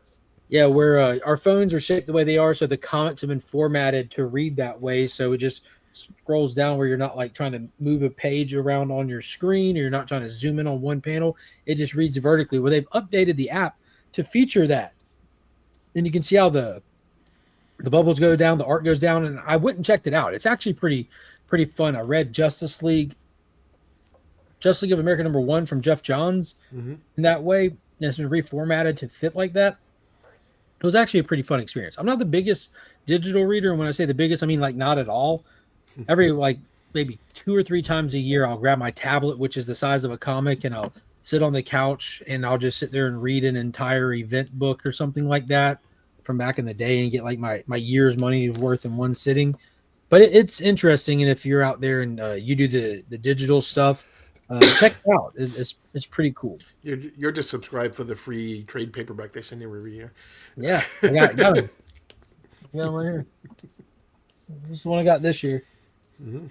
Yeah, where our phones are shaped the way they are, so the comics have been formatted to read that way. So it just scrolls down where you're not like trying to move a page around on your screen, or you're not trying to zoom in on one panel. It just reads vertically. Well, they've updated the app to feature that, and you can see how the bubbles go down, the art goes down, and I went and checked it out. It's actually pretty fun. I read Justice League of America #1 from Jeff Johns in that way, and it's been reformatted to fit like that. It was actually a pretty fun experience. I'm not the biggest digital reader, and when I say the biggest, I mean like not at all. Every maybe 2 or 3 times a year, I'll grab my tablet, which is the size of a comic, and I'll sit on the couch and I'll just sit there and read an entire event book or something like that from back in the day and get like my year's money worth in one sitting. But it's interesting, and if you're out there and you do the digital stuff, check it out. It's pretty cool. You're just subscribed for the free trade paperback they send you every year. Yeah, I got them. Got them right here. This is the one I got this year. Mm-hmm.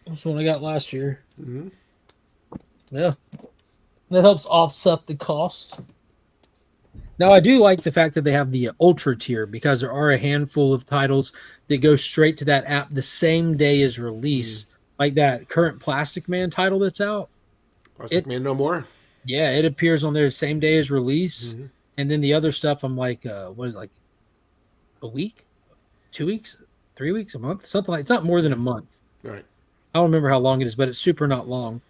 This is the one I got last year. Mm-hmm. Yeah, that helps offset the cost. Now, I do like the fact that they have the Ultra tier, because there are a handful of titles that go straight to that app the same day as release, like that current Plastic Man title that's out. Plastic Man No More? Yeah, it appears on there the same day as release. Mm-hmm. And then the other stuff, I'm like, what is it, like a week, 2 weeks, 3 weeks, a month? Something like, it's not more than a month. Right. I don't remember how long it is, but it's super not long.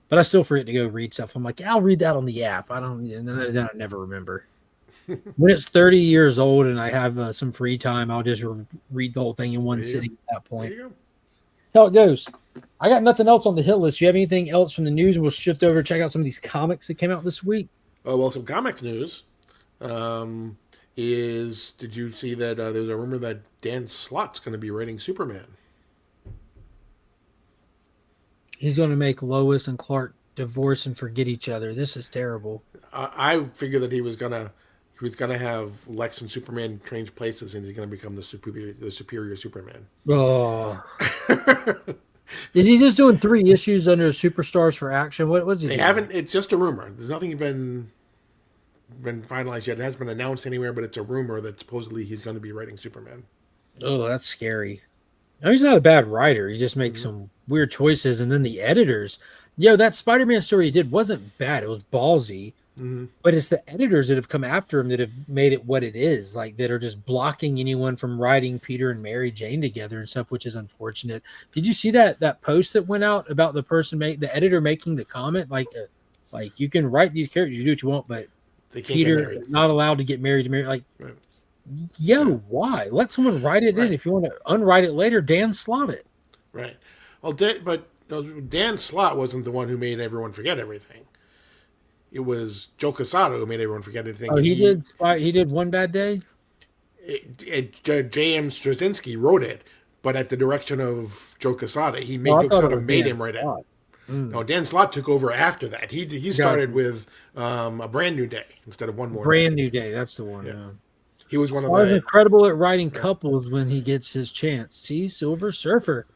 But I still forget to go read stuff. I'm like, yeah, I'll read that on the app. And then I never remember. When it's 30 years old and I have some free time, I'll just read the whole thing in one sitting at that point. That's how it goes. I got nothing else on the hit list. You have anything else from the news? We'll shift over and check out some of these comics that came out this week. Oh, well, some comics news is, did you see that there's a rumor that Dan Slott's going to be writing Superman? He's going to make Lois and Clark divorce and forget each other. This is terrible. I figured that he was going to who's going to have Lex and Superman change places, and he's going to become the superior Superman. Oh, is he just doing 3 issues under Superstars for Action? What's he? They doing? haven't. It's just a rumor. There's nothing been finalized yet. It hasn't been announced anywhere, but it's a rumor that supposedly he's going to be writing Superman. Oh, that's scary. No, he's not a bad writer. He just makes some weird choices, and then the editors. That Spider-Man story he did wasn't bad. It was ballsy. But it's the editors that have come after him that have made it what it is, like that are just blocking anyone from writing Peter and Mary Jane together and stuff, which is unfortunate. Did you see that post that went out about the editor making the comment like you can write these characters, you do what you want, but they can't Peter get married. is not allowed to get married to Mary. Like, right. Why? Let someone write it in. If you want to unwrite it later, Dan Slott it. Right. Well, Dan Slott wasn't the one who made everyone forget everything. It was Joe Quesada who made everyone forget everything. Oh, he did One Bad Day? J.M. Straczynski wrote it, but at the direction of Joe Quesada. Joe Quesada made him write it. No, Dan Slott took over after that. He started with A Brand New Day instead of One More Brand New Day. That's the one. Yeah. He was one Slaught's of the incredible at writing couples when he gets his chance. See, Silver Surfer.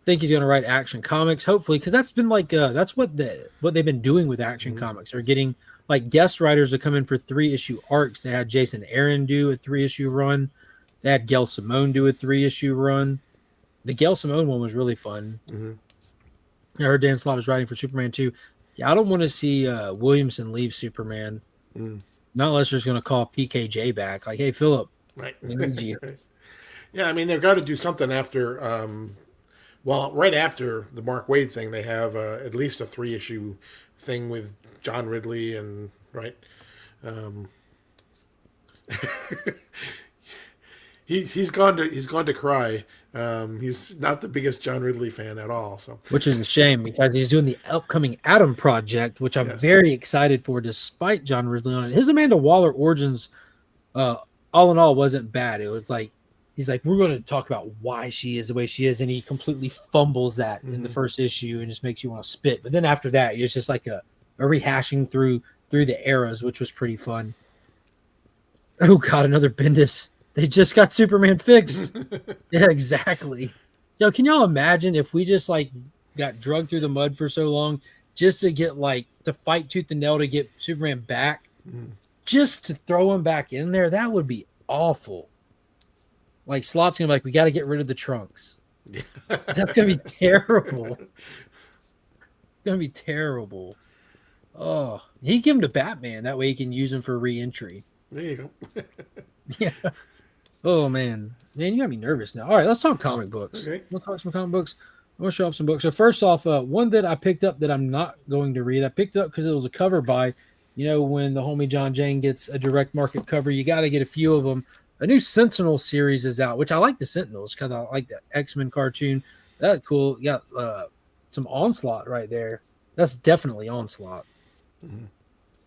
Think he's going to write Action Comics, hopefully, because that's been like that's what they've been doing with Action Comics. They're getting like guest writers to come in for 3-issue arcs. They had Jason Aaron do a 3-issue run. They had Gail Simone do a 3-issue run. The Gail Simone one was really fun. I heard Dan Slott is writing for Superman 2. Yeah, I don't want to see Williamson leave Superman. Not unless they're just going to call PKJ back. Like, hey, Philip, right. we need you. Yeah, I mean, they've got to do something after. Right after the Mark Waid thing, they have at least a 3-issue thing with John Ridley and right. He's gone to cry. He's not the biggest John Ridley fan at all. So, which is a shame because he's doing the upcoming Atom project, which I'm very excited for, despite John Ridley on it. His Amanda Waller origins, all in all, wasn't bad. It was like he's like, we're going to talk about why she is the way she is, and he completely fumbles that in the first issue and just makes you want to spit. But then after that, it's just like a rehashing through the eras, which was pretty fun. Oh God, another Bendis. They just got Superman fixed. Yeah, exactly. Yo, can y'all imagine if we just like got drugged through the mud for so long just to get to fight tooth and nail to get Superman back, just to throw him back in there? That would be awful. Like Slott's gonna be like, we got to get rid of the trunks. That's gonna be terrible. It's gonna be terrible. Oh, he give him to Batman. That way he can use him for re-entry. There you go. Yeah. Oh man, you got me nervous now. All right, let's talk comic books. Okay. We'll talk some comic books. I'm gonna show off some books. So first off, one that I picked up that I'm not going to read. I picked it up because it was a cover by. When the homie John Jane gets a direct market cover, you got to get a few of them. A new Sentinel series is out, which I like the Sentinels because I like the X-Men cartoon. That's cool. You got some Onslaught right there. That's definitely Onslaught.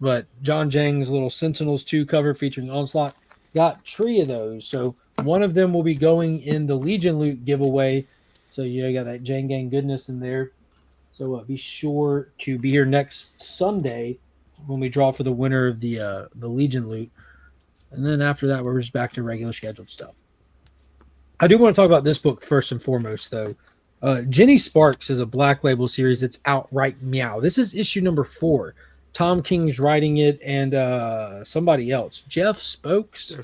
But John Jang's little Sentinels 2 cover featuring Onslaught got 3 of those. So one of them will be going in the Legion Loot giveaway. So you got that Jang Gang goodness in there. So be sure to be here next Sunday when we draw for the winner of the Legion Loot. And then after that, we're just back to regular scheduled stuff. I do want to talk about this book first and foremost, though. Jenny Sparks is a Black Label series that's outright meow. This is issue number 4. Tom King's writing it and somebody else. Jeff Spokes?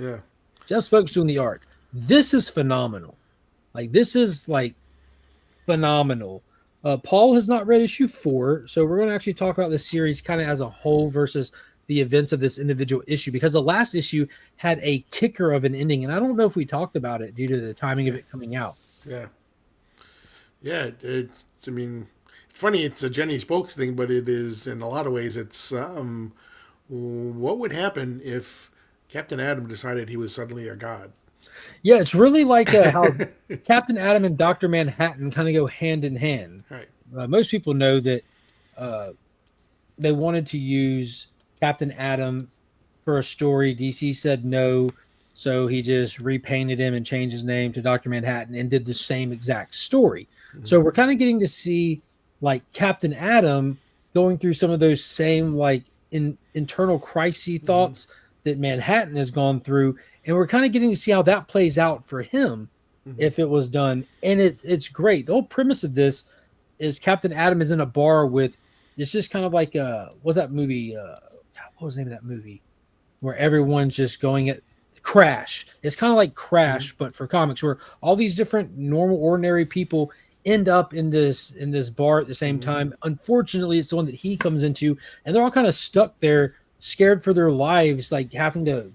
Yeah. Jeff Spokes doing the art. This is phenomenal. This is phenomenal. Paul has not read issue 4, so we're going to actually talk about this series kind of as a whole versus the events of this individual issue, because the last issue had a kicker of an ending, and I don't know if we talked about it due to the timing of it coming out. Yeah. It's funny. It's a Jenny Spokes thing, but it is in a lot of ways. It's what would happen if Captain Atom decided he was suddenly a god? Yeah, it's really like how Captain Atom and Dr. Manhattan kind of go hand in hand. Right. Most people know that they wanted to use Captain Atom for a story. DC said no, so he just repainted him and changed his name to Dr. Manhattan and did the same exact story. So we're kind of getting to see Captain Atom going through some of those same internal crisis thoughts that Manhattan has gone through, and we're kind of getting to see how that plays out for him if it was done. And it's great. The whole premise of this is Captain Atom is in a bar with, it's just kind of like what's that movie? What was the name of that movie where everyone's just going at Crash? It's kind of like Crash, but for comics, where all these different normal, ordinary people end up in this bar at the same time. Unfortunately, it's the one that he comes into, and they're all kind of stuck there, scared for their lives, like having to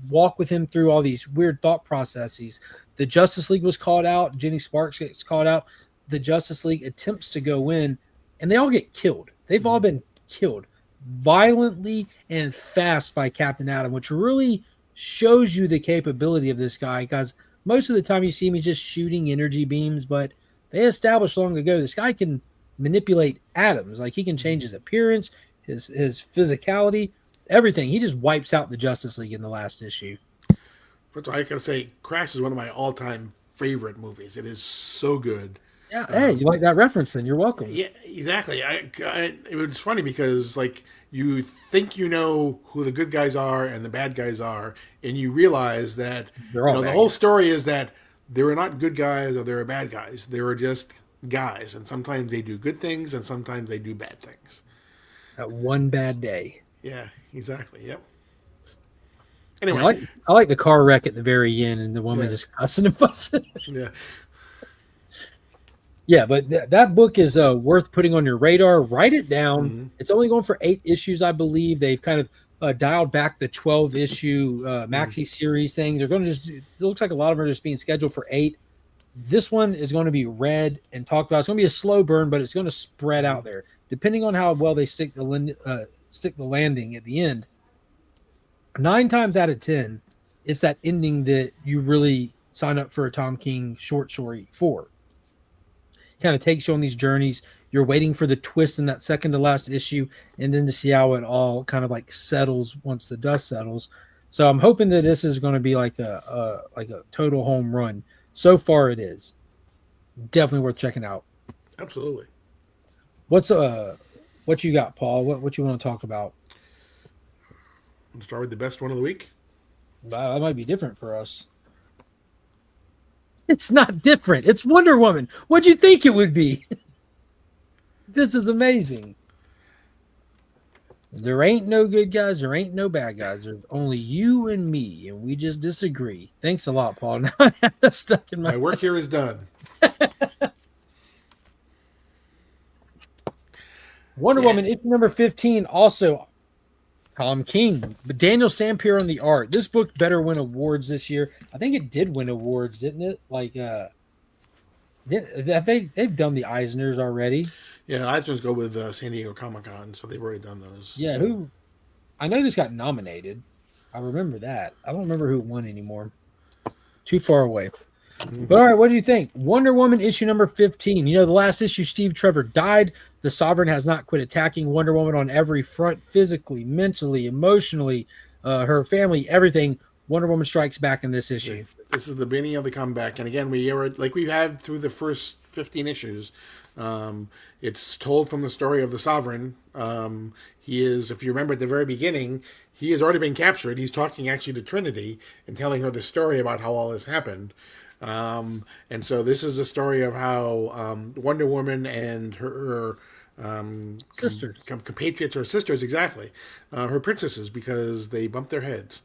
walk with him through all these weird thought processes. The Justice League was called out. Jenny Sparks gets called out. The Justice League attempts to go in, and they all get killed. They've all been killed violently and fast by Captain Atom, which really shows you the capability of this guy, because most of the time you see him, he's just shooting energy beams, but they established long ago this guy can manipulate atoms. Like, he can change his appearance, his physicality, everything. He just wipes out the Justice League in the last issue. But I gotta say, Crash is one of my all-time favorite movies. It is so good. Yeah, hey, you like that reference? Then you're welcome. Yeah, exactly. It was funny because, like, you think you know who the good guys are and the bad guys are, and you realize that the whole story is that there are not good guys or there are bad guys. There are just guys, and sometimes they do good things and sometimes they do bad things. That one bad day. Yeah, exactly. Yep. Anyway, Yeah, I like the car wreck at the very end and the woman just cussing and fussing. Yeah. Yeah, but that book is worth putting on your radar. Write it down. It's only going for 8 issues, I believe. They've kind of dialed back the 12-issue maxi series thing. They're going to just, it looks like a lot of them are just being scheduled for 8. This one is going to be read and talked about. It's going to be a slow burn, but it's going to spread out there. Depending on how well they stick the landing at the end, 9 times out of 10, it's that ending that you really sign up for a Tom King short story for. Kind of takes you on these journeys. You're waiting for the twist in that second to last issue, and then to see how it all kind of like settles once the dust settles. So I'm hoping that this is going to be like a total home run. So far, it is definitely worth checking out. Absolutely. What you got, Paul? What you want to talk about? Let's start with the best one of the week. That might be different for us. It's not different. It's Wonder Woman. What'd you think it would be? This is amazing. There ain't no good guys. There ain't no bad guys. There's only you and me, and we just disagree. Thanks a lot, Paul. Now I have that stuck in my work here is done. Wonder Woman, issue number 15, also Tom King, but Daniel Sampere on the art. This book better win awards this year. I think it did win awards, didn't it? Like, they've done the Eisners already. Yeah, Eisners go with San Diego Comic-Con, so they've already done those. Yeah, so. I know this got nominated. I remember that. I don't remember who won anymore. Too far away. But all right, what do you think? Wonder Woman issue number 15. You know, the last issue, Steve Trevor died. The Sovereign has not quit attacking Wonder Woman on every front, physically, mentally, emotionally, her family, everything. Wonder Woman strikes back in this issue. This is the beginning of the comeback. And again, like we've had through the first 15 issues, it's told from the story of the Sovereign. He is, if you remember at the very beginning, he has already been captured. He's talking actually to Trinity and telling her the story about how all this happened. And so this is a story of how Wonder Woman and her sisters, compatriots or sisters, exactly, her princesses, because they bumped their heads.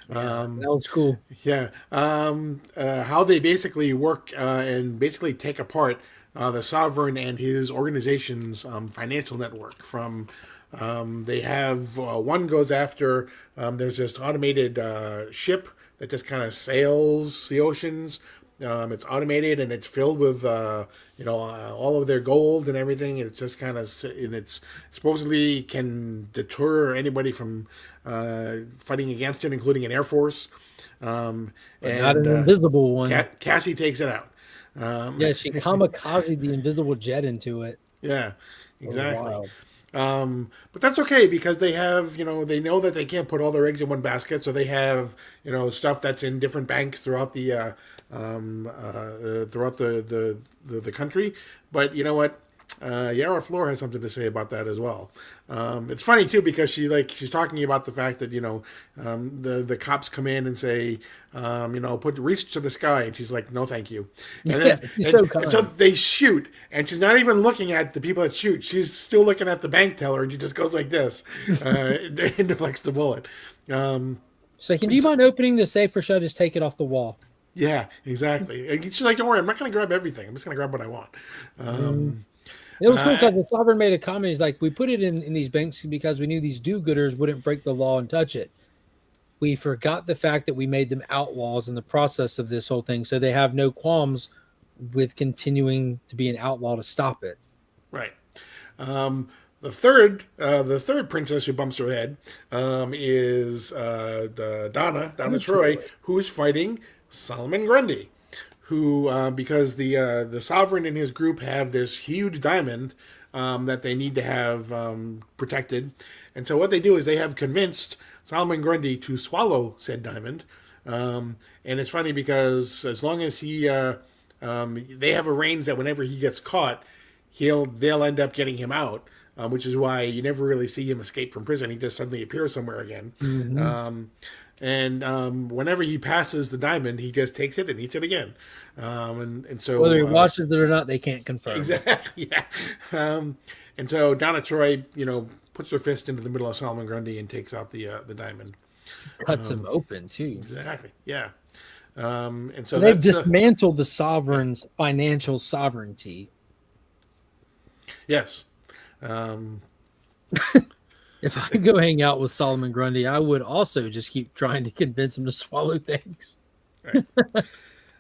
That was cool. Yeah. How they basically work and basically take apart the Sovereign and his organization's financial network. From they have one goes after there's this automated ship that just kind of sails the oceans. It's automated and it's filled with all of their gold and everything. It's just kind of, and it's supposedly can deter anybody from fighting against it, including an air force. And not an invisible one. Cassie takes it out. Yeah, she kamikaze the invisible jet into it. Yeah, exactly. But that's okay because they have, they know that they can't put all their eggs in one basket, so they have, stuff that's in different banks throughout the country. But you know what? Yara Flor has something to say about that as well. It's funny too because she's talking about the fact that the cops come in and say put reach to the sky, and she's like, no thank you, and then and so they shoot, and she's not even looking at the people that shoot, she's still looking at the bank teller, and she just goes like this and deflects the bullet. So do you mind opening the safe, or should I just take it off the wall? Yeah, exactly. And she's like, don't worry, I'm not going to grab everything, I'm just going to grab what I want. It was cool because the sovereign made a comment. He's like, we put it in these banks because we knew these do-gooders wouldn't break the law and touch it. We forgot the fact that we made them outlaws in the process of this whole thing, so they have no qualms with continuing to be an outlaw to stop it. Right. The third princess who bumps her head is Donna Troy, who's fighting Solomon Grundy, who because the sovereign and his group have this huge diamond that they need to have protected, and so what they do is they have convinced Solomon Grundy to swallow said diamond, and it's funny because as long as they have arranged that whenever he gets caught, they'll end up getting him out. Which is why you never really see him escape from prison. He just suddenly appears somewhere again. Mm-hmm. And whenever he passes the diamond, he just takes it and eats it again. And so whether he watches it or not, they can't confirm. Exactly. Yeah. And so Donna Troy, puts her fist into the middle of Solomon Grundy and takes out the diamond. Cuts him open too. Exactly. Yeah. And so they've dismantled the sovereign's financial sovereignty. Yes. If I could go hang out with Solomon Grundy, I would also just keep trying to convince him to swallow things. Right.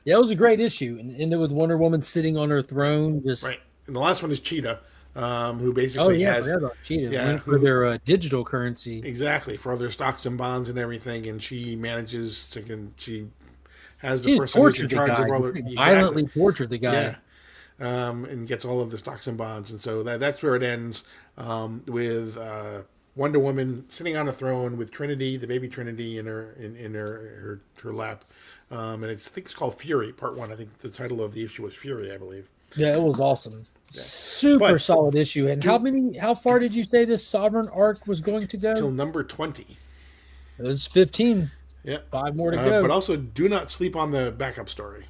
Yeah, it was a great issue, and ended with Wonder Woman sitting on her throne. Right. And the last one is Cheetah, who basically has Cheetah for their digital currency. Exactly, for their stocks and bonds and everything, and she manages to. She has the person who's in charge of all her. Violently tortured the guy. Yeah. And gets all of the stocks and bonds, and so that's where it ends with Wonder Woman sitting on a throne with Trinity, the baby Trinity, in her lap, and I think it's called Fury Part 1. I think the title of the issue was Fury, I believe. Yeah, it was awesome. Yeah. Super solid issue. And how far did you say this Sovereign arc was going to go? Till number 20. It was 15. Yeah, 5 more to go. But also, do not sleep on the backup story.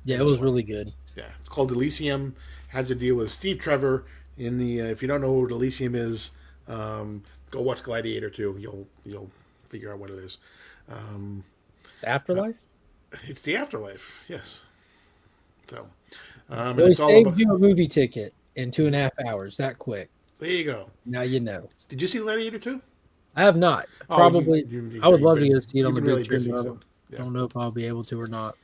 Yeah, it was really good. Yeah, it's called Elysium. Has to deal with Steve Trevor in the. If you don't know what Elysium is, go watch Gladiator 2. You'll figure out what it is. The Afterlife. It's the Afterlife. Yes. So, and it's all about you a movie ticket in 2.5 hours. That quick. There you go. Now you know. Did you see Gladiator 2? I have not. Probably. I would love to go see it on the big screen. I don't know if I'll be able to or not.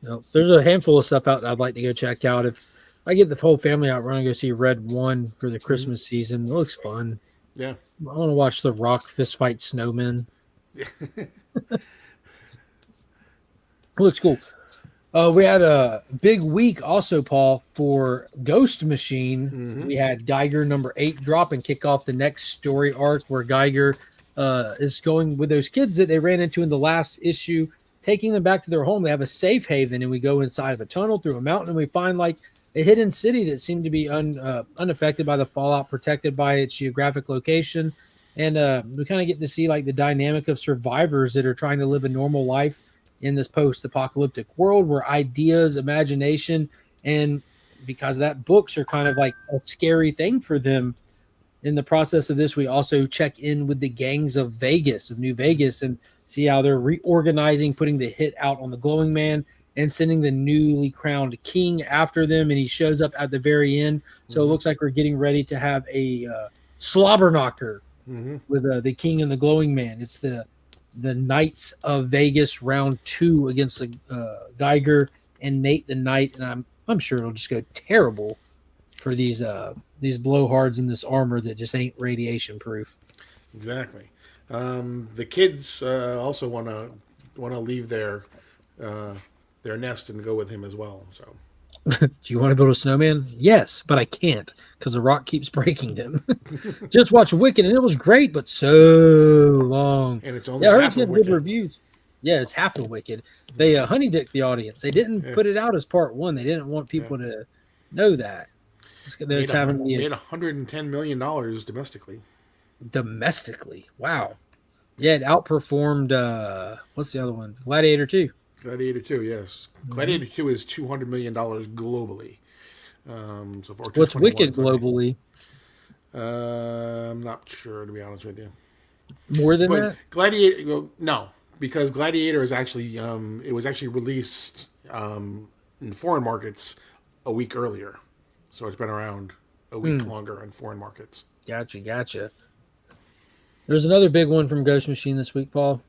No, there's a handful of stuff out that I'd like to go check out. If I get the whole family out, we're going to go see Red 1 for the Christmas season. It looks fun. Yeah. I want to watch The Rock fist fight snowmen. It looks cool. We had a big week also, Paul, for Ghost Machine. Mm-hmm. We had Geiger number 8 drop and kick off the next story arc where Geiger is going with those kids that they ran into in the last issue, taking them back to their home. They have a safe haven, and we go inside of a tunnel through a mountain, and we find like a hidden city that seemed to be unaffected by the fallout, protected by its geographic location. And we kind of get to see like the dynamic of survivors that are trying to live a normal life in this post-apocalyptic world where ideas, imagination, and because of that, books are kind of like a scary thing for them. In the process of this, we also check in with the gangs of Vegas, of New Vegas, and see how they're reorganizing, putting the hit out on the Glowing Man and sending the newly crowned king after them. And he shows up at the very end. So it looks like we're getting ready to have a slobber knocker with the king and the Glowing Man. It's the Knights of Vegas round 2 against the Geiger and Nate the Knight. And I'm sure it'll just go terrible for these blowhards in this armor that just ain't radiation proof. Exactly. The kids also want to leave their nest and go with him as well. So, do you want to build a snowman? Yes, but I can't because the rock keeps breaking them. Just watch Wicked, and it was great, but so long. And it's only half of Wicked. Good reviews. Yeah, it's half of Wicked. They honey-dicked the audience. They didn't put it out as part 1. They didn't want people to know that. It's having made $110 million domestically. domestically. Wow. Yeah, it outperformed what's the other one? Gladiator 2. Gladiator 2, yes. Gladiator 2 is $200 million globally. So far, What's 221, wicked sorry. globally? I'm not sure, to be honest with you. More than But that? Gladiator, well, no, because Gladiator is actually it was actually released in foreign markets a week earlier, so it's been around a week longer in foreign markets. Gotcha. There's another big one from Ghost Machine this week, Paul.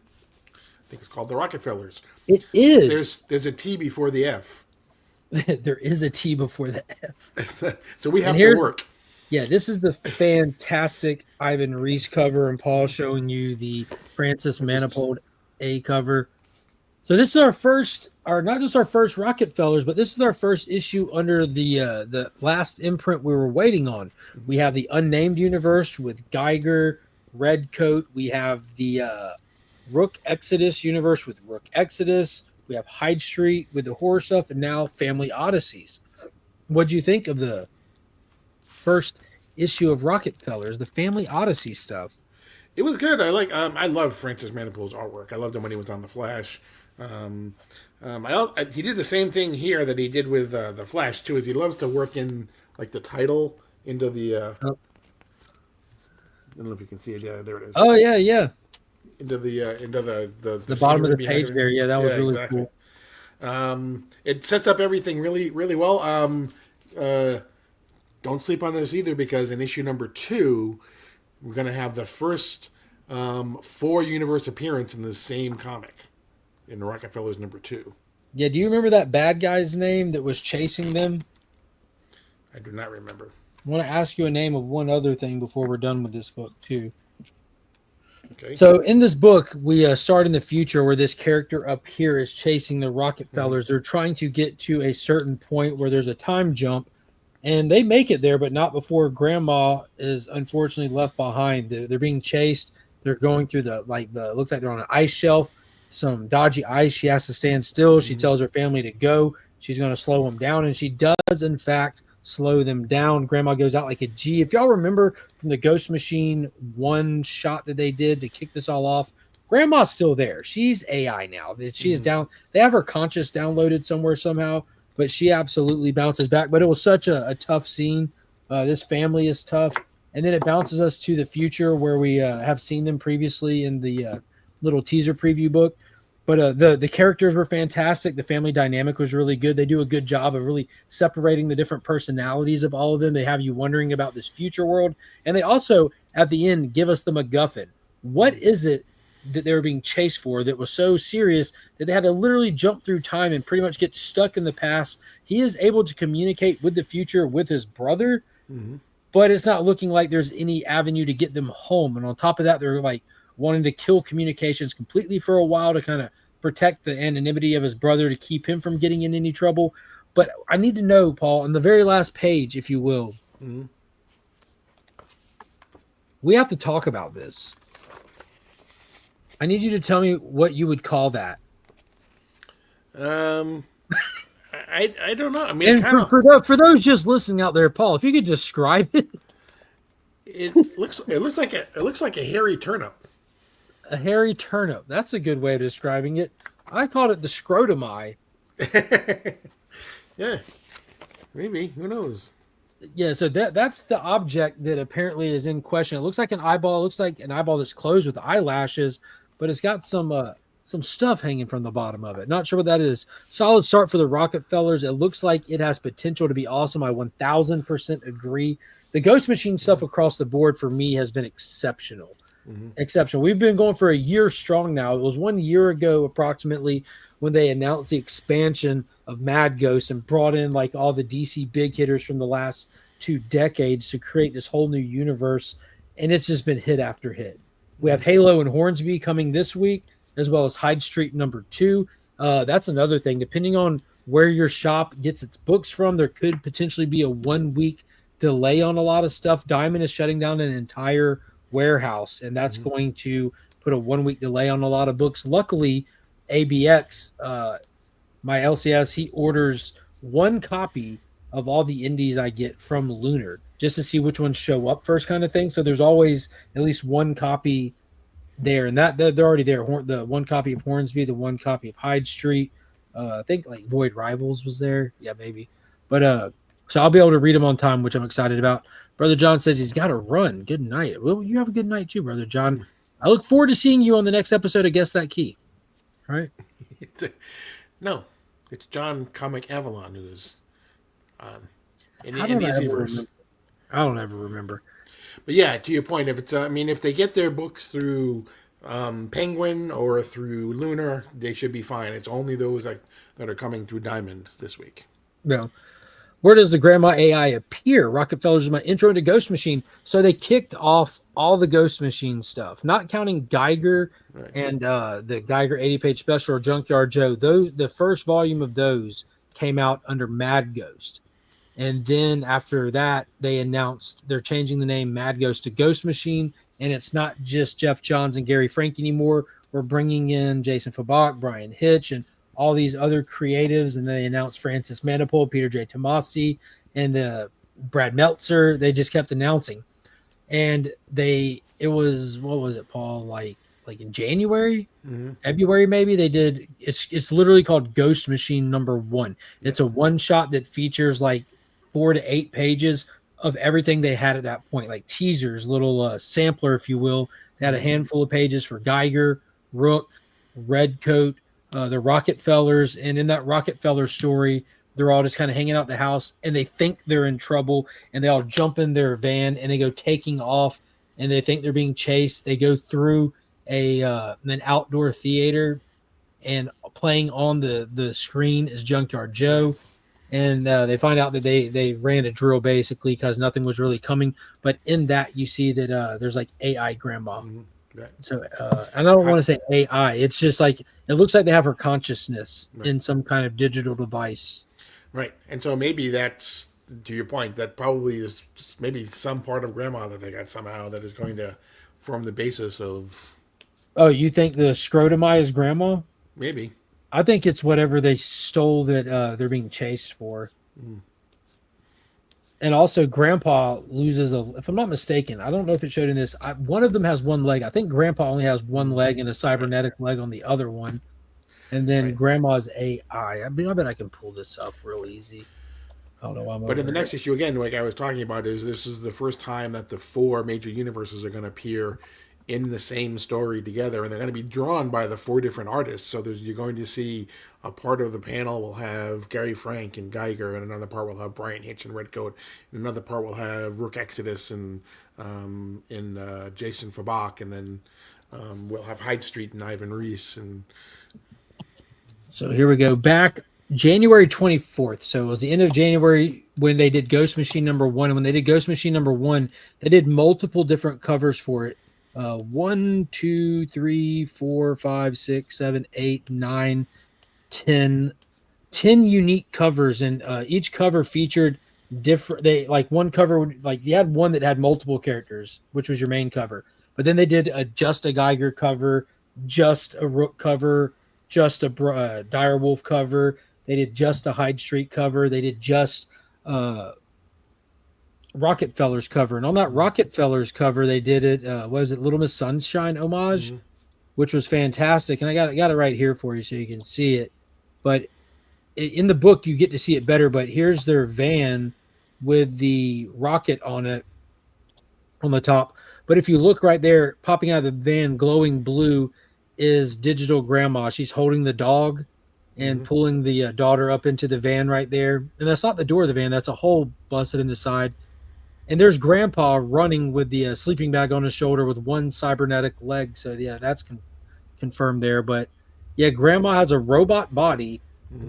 I think it's called the Rockefellers. It is. There's a T before the F, There is a T before the F. so we have here- to work. Yeah, this is the fantastic Ivan Reese cover, and Paul showing you the Francis Manifold A cover. So this is our first, or not just our first Rockefellers, but this is our first issue under the last imprint we were waiting on. We have the Unnamed Universe with Geiger, Redcoat. We have the Rook Exodus universe with Rook Exodus. We have Hyde Street with the horror stuff, and now Family Odysseys. What do you think of the first issue of Rockefellers, the Family Odyssey stuff? It was good. I love Francis Manifold's artwork. I loved him when he was on the Flash. He did the same thing here that he did with the Flash too. Is he loves to work in like the title into the. I don't know if you can see it. Yeah, there it is. Oh yeah. Into the bottom of the scenery page behind there. it. Yeah, that was really exactly. cool. It sets up everything really well. Don't sleep on this either, because in issue number 2, we're going to have the first 4 universe appearance in the same comic in Rockefellers number 2. Yeah, do you remember that bad guy's name that was chasing them? I do not remember. I want to ask you a name of one other thing before we're done with this book too. Okay. So in this book, we start in the future where this character up here is chasing the Rockefellers. They're trying to get to a certain point where there's a time jump, and they make it there, but not before Grandma is unfortunately left behind. They're being chased. They're going through looks like they're on an ice shelf, some dodgy ice. She has to stand still. She tells her family to go. She's going to slow them down, and she does, in fact, slow them down. Grandma goes out like a G. If y'all remember from the Ghost Machine one shot that they did to kick this all off, Grandma's still there. She's AI now. She is down. They have her conscious downloaded somewhere somehow, but she absolutely bounces back. But it was such a tough scene. This family is tough. And then it bounces us to the future where we have seen them previously in the little teaser preview book. But the characters were fantastic. The family dynamic was really good. They do a good job of really separating the different personalities of all of them. They have you wondering about this future world. And they also, at the end, give us the MacGuffin. What is it that they were being chased for that was so serious that they had to literally jump through time and pretty much get stuck in the past? He is able to communicate with the future with his brother, but it's not looking like there's any avenue to get them home. And on top of that, they're like wanting to kill communications completely for a while to kind of protect the anonymity of his brother to keep him from getting in any trouble. But I need to know, Paul, on the very last page, if you will, we have to talk about this. I need you to tell me what you would call that. I don't know. I mean, And for those just listening out there, Paul, if you could describe it. it looks like a hairy turnip. A hairy turnip. That's a good way of describing it. I called it the scrotum eye. Yeah, maybe. Who knows? Yeah, so that's the object that apparently is in question. It looks like an eyeball. It looks like an eyeball that's closed with eyelashes, but it's got some stuff hanging from the bottom of it. Not sure what that is. Solid start for the Rockefellers. It looks like it has potential to be awesome. I 1000% agree. The Ghost Machine stuff across the board for me has been exceptional. Exceptional. We've been going for a year strong now. It was 1 year ago approximately when they announced the expansion of Mad Ghost and brought in like all the DC big hitters from the last 2 decades to create this whole new universe, and it's just been hit after hit. We have Halo and Hornsby coming this week, as well as Hyde Street number 2. That's another thing. Depending on where your shop gets its books from, there could potentially be a 1 week delay on a lot of stuff. Diamond is shutting down an entire warehouse, and that's going to put a 1 week delay on a lot of books. Luckily, ABX, my LCS, he orders 1 copy of all the indies I get from Lunar, just to see which ones show up first, kind of thing. So there's always at least one copy there, and that they're already there. The one copy of Hornsby, the one copy of Hyde Street. I think like Void Rivals was there. Yeah, maybe. But so I'll be able to read them on time, which I'm excited about. Brother John says he's got to run. Good night. Well, you have a good night too, Brother John. I look forward to seeing you on the next episode of Guess That Key. All right. No, it's John Comic Avalon who's on in the I don't Easyverse. ever remember. But yeah, to your point, if it's I mean, if they get their books through Penguin or through Lunar, they should be fine. It's only those that are coming through Diamond this week. No. Where does the Grandma AI appear? Rockefeller's is my intro to Ghost Machine. So they kicked off all the Ghost Machine stuff, not counting Geiger and the Geiger 80-page special or Junkyard Joe. Those, the first volume of those came out under Mad Ghost. And then after that, they announced they're changing the name Mad Ghost to Ghost Machine. And it's not just Jeff Johns and Gary Frank anymore. We're bringing in Jason Fabak, Brian Hitch, and all these other creatives. And they announced Francis Manipul, Peter J. Tomasi, and Brad Meltzer. They just kept announcing. And it was, what was it, Paul? Like in January, February, maybe they did. It's literally called Ghost Machine #1. It's a one shot that features like 4 to 8 pages of everything they had at that point, like teasers, little sampler, if you will. They had a handful of pages for Geiger, Rook, Redcoat, the Rockefellers, and in that Rockefeller story, they're all just kind of hanging out the house, and they think they're in trouble, and they all jump in their van, and they go taking off, and they think they're being chased. They go through an outdoor theater, and playing on the screen is Junkyard Joe. And they find out that they ran a drill basically because nothing was really coming. But in that, you see that there's like AI grandma. Right. So and I don't want to say AI. It's just like it looks like they have her consciousness in some kind of digital device. Right. And so maybe that's, to your point, that probably is just maybe some part of grandma that they got somehow that is going to form the basis of. Oh, you think the scrotumai is grandma? Maybe. I think it's whatever they stole that they're being chased for. And also, Grandpa loses if I'm not mistaken, I don't know if it showed in this. One of them has one leg. I think Grandpa only has one leg and a cybernetic leg on the other one. And then Grandma's AI. I mean, I bet I can pull this up real easy. I don't know why I'm But in the next issue, again, like I was talking about, this is the first time that the 4 major universes are going to appear in the same story together, and they're going to be drawn by the 4 different artists. So you're going to see a part of the panel will have Gary Frank and Geiger, and another part will have Brian Hitch and Redcoat, and another part will have Rook Exodus and Jason Fabak, and then we'll have Hyde Street and Ivan Reese. And so here we go. Back January 24th. So it was the end of January when they did Ghost Machine #1. And when they did Ghost Machine #1, they did multiple different covers for it. 1, 2, 3, 4, 5, 6, 7, 8, 9, 10 unique covers, and each cover featured different. They like one cover would like you had one that had multiple characters, which was your main cover, but then they did just a Geiger cover, just a Rook cover, just a Direwolf cover. They did just a Hyde Street cover. They did just Rockefellers cover, and on that Rockefellers cover they did it was it Little Miss Sunshine homage, which was fantastic, and I got it right here for you so you can see it. But in the book you get to see it better, but here's their van with the rocket on it on the top. But if you look right there, popping out of the van glowing blue is digital grandma. She's holding the dog and pulling the daughter up into the van right there, and that's not the door of the van, that's a hole busted in the side. And there's Grandpa running with the sleeping bag on his shoulder with one cybernetic leg. So, yeah, that's confirmed there. But, yeah, Grandma has a robot body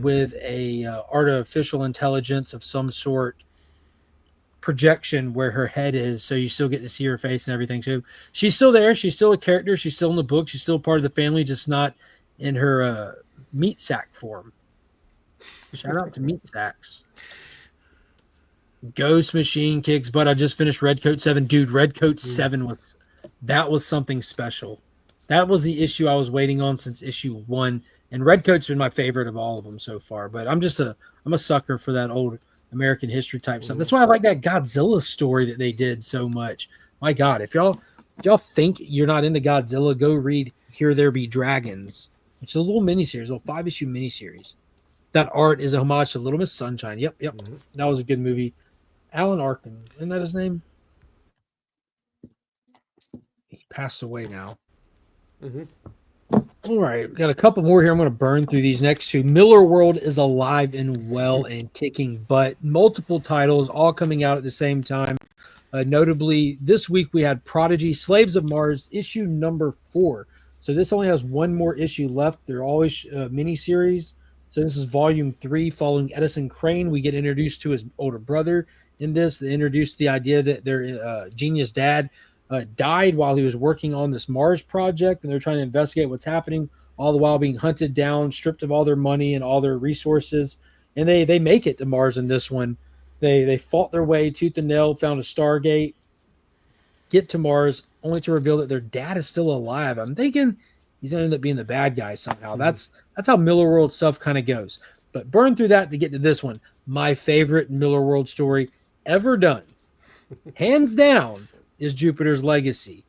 with a artificial intelligence of some sort projection where her head is. So you still get to see her face and everything. So she's still there. She's still a character. She's still in the book. She's still part of the family, just not in her meat sack form. Shout out to meat sacks. Ghost Machine kicks butt. I just finished Redcoat 7. Dude, Redcoat 7 was something special. That was the issue I was waiting on since issue 1. And Redcoat's been my favorite of all of them so far. But I'm a sucker for that old American history type stuff. That's why I like that Godzilla story that they did so much. My God, if y'all think you're not into Godzilla, go read Here There Be Dragons, which is a little miniseries, a little 5-issue miniseries. That art is a homage to Little Miss Sunshine. Yep. That was a good movie. Alan Arkin, isn't that his name? He passed away now. All right, got a couple more here. I'm going to burn through these next two. Miller World is alive and well and kicking butt. Multiple titles all coming out at the same time. Notably, this week we had Prodigy Slaves of Mars issue number 4. So this only has one more issue left. They're always miniseries. So this is volume 3 following Edison Crane. We get introduced to his older brother in this. They introduced the idea that their genius dad died while he was working on this Mars project, and they're trying to investigate what's happening, all the while being hunted down, stripped of all their money and all their resources. And they make it to Mars in this one. They fought their way tooth and nail, found a Stargate, get to Mars, only to reveal that their dad is still alive. I'm thinking he's going to end up being the bad guy somehow. That's how Miller World stuff kind of goes. But burn through that to get to this one. My favorite Miller World story ever done, hands down, is Jupiter's Legacy.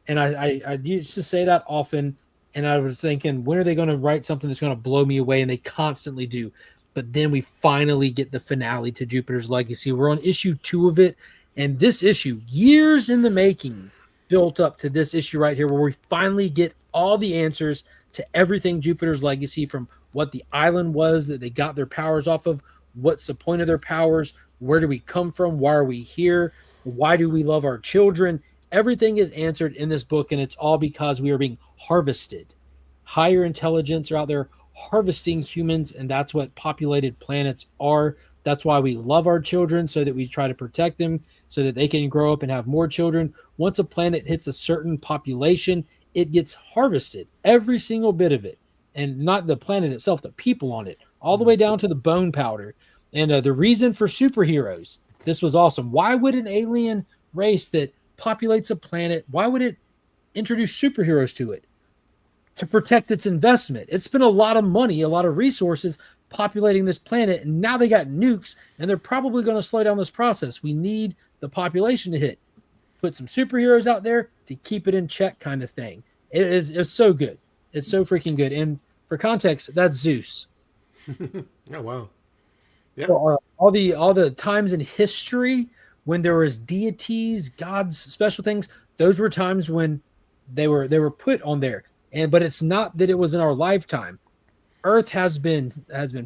And I used to say that often, and I was thinking, when are they going to write something that's going to blow me away? And they constantly do. But then we finally get the finale to Jupiter's Legacy. We're on issue 2 of it. And this issue, years in the making, built up to this issue right here, where we finally get all the answers to everything Jupiter's Legacy, from what the island was that they got their powers off of, what's the point of their powers, where do we come from, why are we here, why do we love our children. Everything is answered in this book, and it's all because we are being harvested. Higher intelligence are out there harvesting humans, and that's what populated planets are. That's why we love our children, so that we try to protect them, so that they can grow up and have more children. Once a planet hits a certain population, it gets harvested, every single bit of it. And not the planet itself, the people on it, all the way down to the bone powder. And the reason for superheroes, this was awesome. Why would an alien race that populates a planet, why would it introduce superheroes to it? To protect its investment. It spent a lot of money, a lot of resources populating this planet, and now they got nukes, and they're probably going to slow down this process. We need the population to hit. Put some superheroes out there to keep it in check, kind of thing. It's so good. It's so freaking good. And for context, that's Zeus. Oh, wow. Yeah. So, all the times in history when there was deities, gods, special things, those were times when they were put on there. But it's not that it was in our lifetime. Earth has been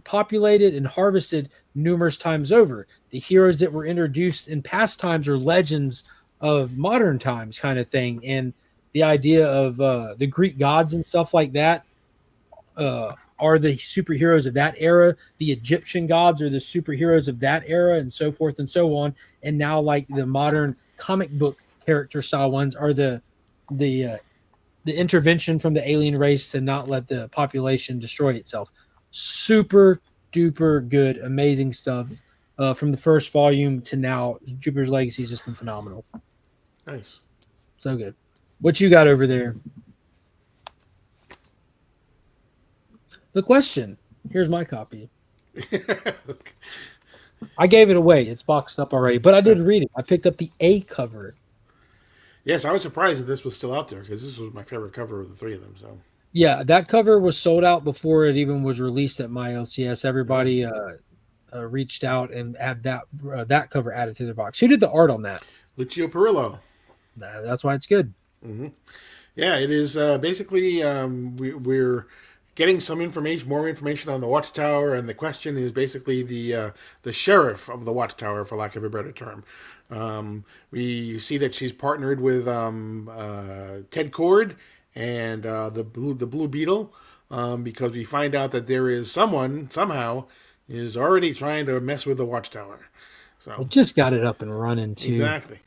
populated and harvested numerous times over. The heroes that were introduced in past times are legends of modern times, kind of thing. And the idea of the Greek gods and stuff like that are the superheroes of that era. The Egyptian gods are the superheroes of that era, and so forth and so on. And now, like, the modern comic book character style ones are the intervention from the alien race to not let the population destroy itself. Super duper good, amazing stuff. From the first volume to now, Jupiter's Legacy has just been phenomenal. Nice. So good. What you got over there? The Question. Here's my copy. I gave it away. It's boxed up already, but I did read it. I picked up the A cover. Yes, I was surprised that this was still out there, because this was my favorite cover of the 3 of them. So yeah, that cover was sold out before it even was released at my LCS. Everybody reached out and had that cover added to their box. Who did the art on that? Lucio Perillo. That's why it's good. Mm-hmm. Yeah, it is basically we're getting some information, more information on the Watchtower, and the Question is basically the sheriff of the Watchtower, for lack of a better term. We see that she's partnered with Ted Cord and the Blue Beetle, because we find out that there is someone somehow is already trying to mess with the Watchtower. So I just got it up and running too. Exactly.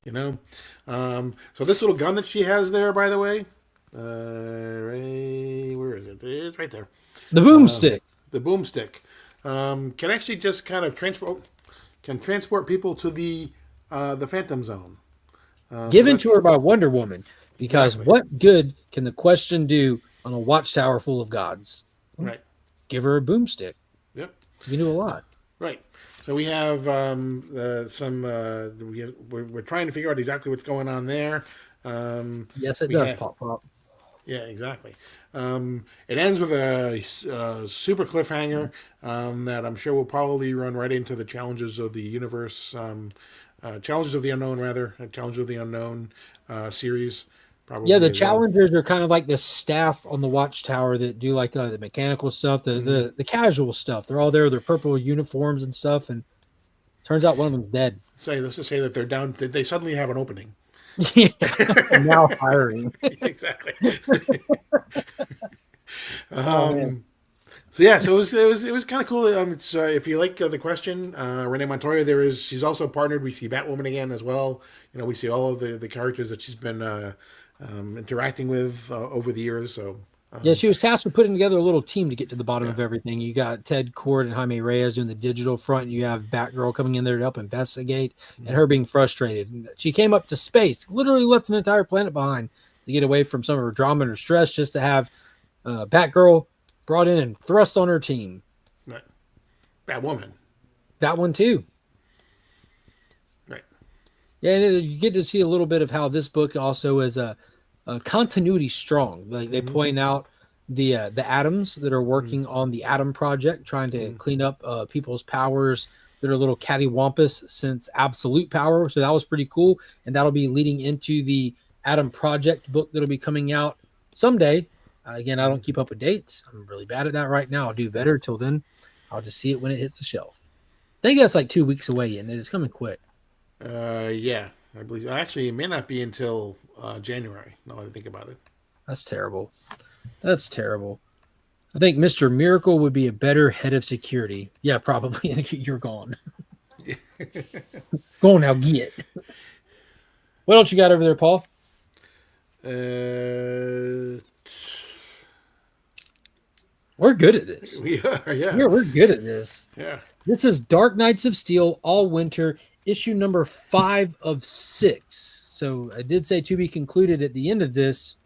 You know, so this little gun that she has there, by the way, where is it? It's right there. The boomstick. The boomstick can actually just kind of transport people to the Phantom Zone. Given to her by Wonder Woman, because Exactly. What good can the Question do on a Watchtower full of gods? Right. Give her a boomstick. Yep. You can do a lot. Right. So we have some. We're trying to figure out exactly what's going on there. Yes, it We does have pop up. Yeah, exactly. It ends with a super cliffhanger that I'm sure will probably run right into the challenges of the universe, challenges of the unknown, rather, challenges of the unknown series, Yeah, probably the as well. challengers are kind of like the staff on the watchtower that do like the mechanical stuff, the, Hmm. the the casual stuff. They're all there, their purple uniforms and stuff, and turns out one of them's dead. Let's just say that they're down. They suddenly have an opening. Yeah, now hiring. Exactly. Oh man. um, So yeah, so it was kind of cool. If you like the question, Renee Montoya, she's also partnered. We see Batwoman again as well. We see all of the characters that she's been interacting with over the years. So Yeah, um, she was tasked with putting together a little team to get to the bottom yeah, of everything. You got Ted Cord and Jaime Reyes doing the digital front. You have Batgirl coming in there to help investigate, and her being frustrated. And she came up to space, literally left an entire planet behind to get away from some of her drama and her stress, just to have Batgirl brought in and thrust on her team. right. Batwoman, That one too. right. Yeah, and you get to see a little bit of how this book also is a continuity strong. Like they Hmm. point out the atoms that are Hmm. working on the Atom Project, trying to Hmm. clean up people's powers that are a little cattywampus since absolute power. So that was pretty cool, and that'll be leading into the Atom Project book that'll be coming out someday. Again, I don't keep up with dates. I'm really bad at that right now. I'll do better. Till then, I'll just see it when it hits the shelf. I think that's like 2 weeks away, and it's coming quick. Yeah, I believe. Actually, it may not be until January. Now that I think about it. That's terrible. That's terrible. I think Mr. Miracle would be a better head of security. Yeah, probably. You're gone. Go on now, get. What else you got over there, Paul? Uh, We're good at this. we are, yeah, We're good at this. yeah. This is Dark Knights of Steel, All Winter, issue number 5 of 6. So I did say to be concluded at the end of this.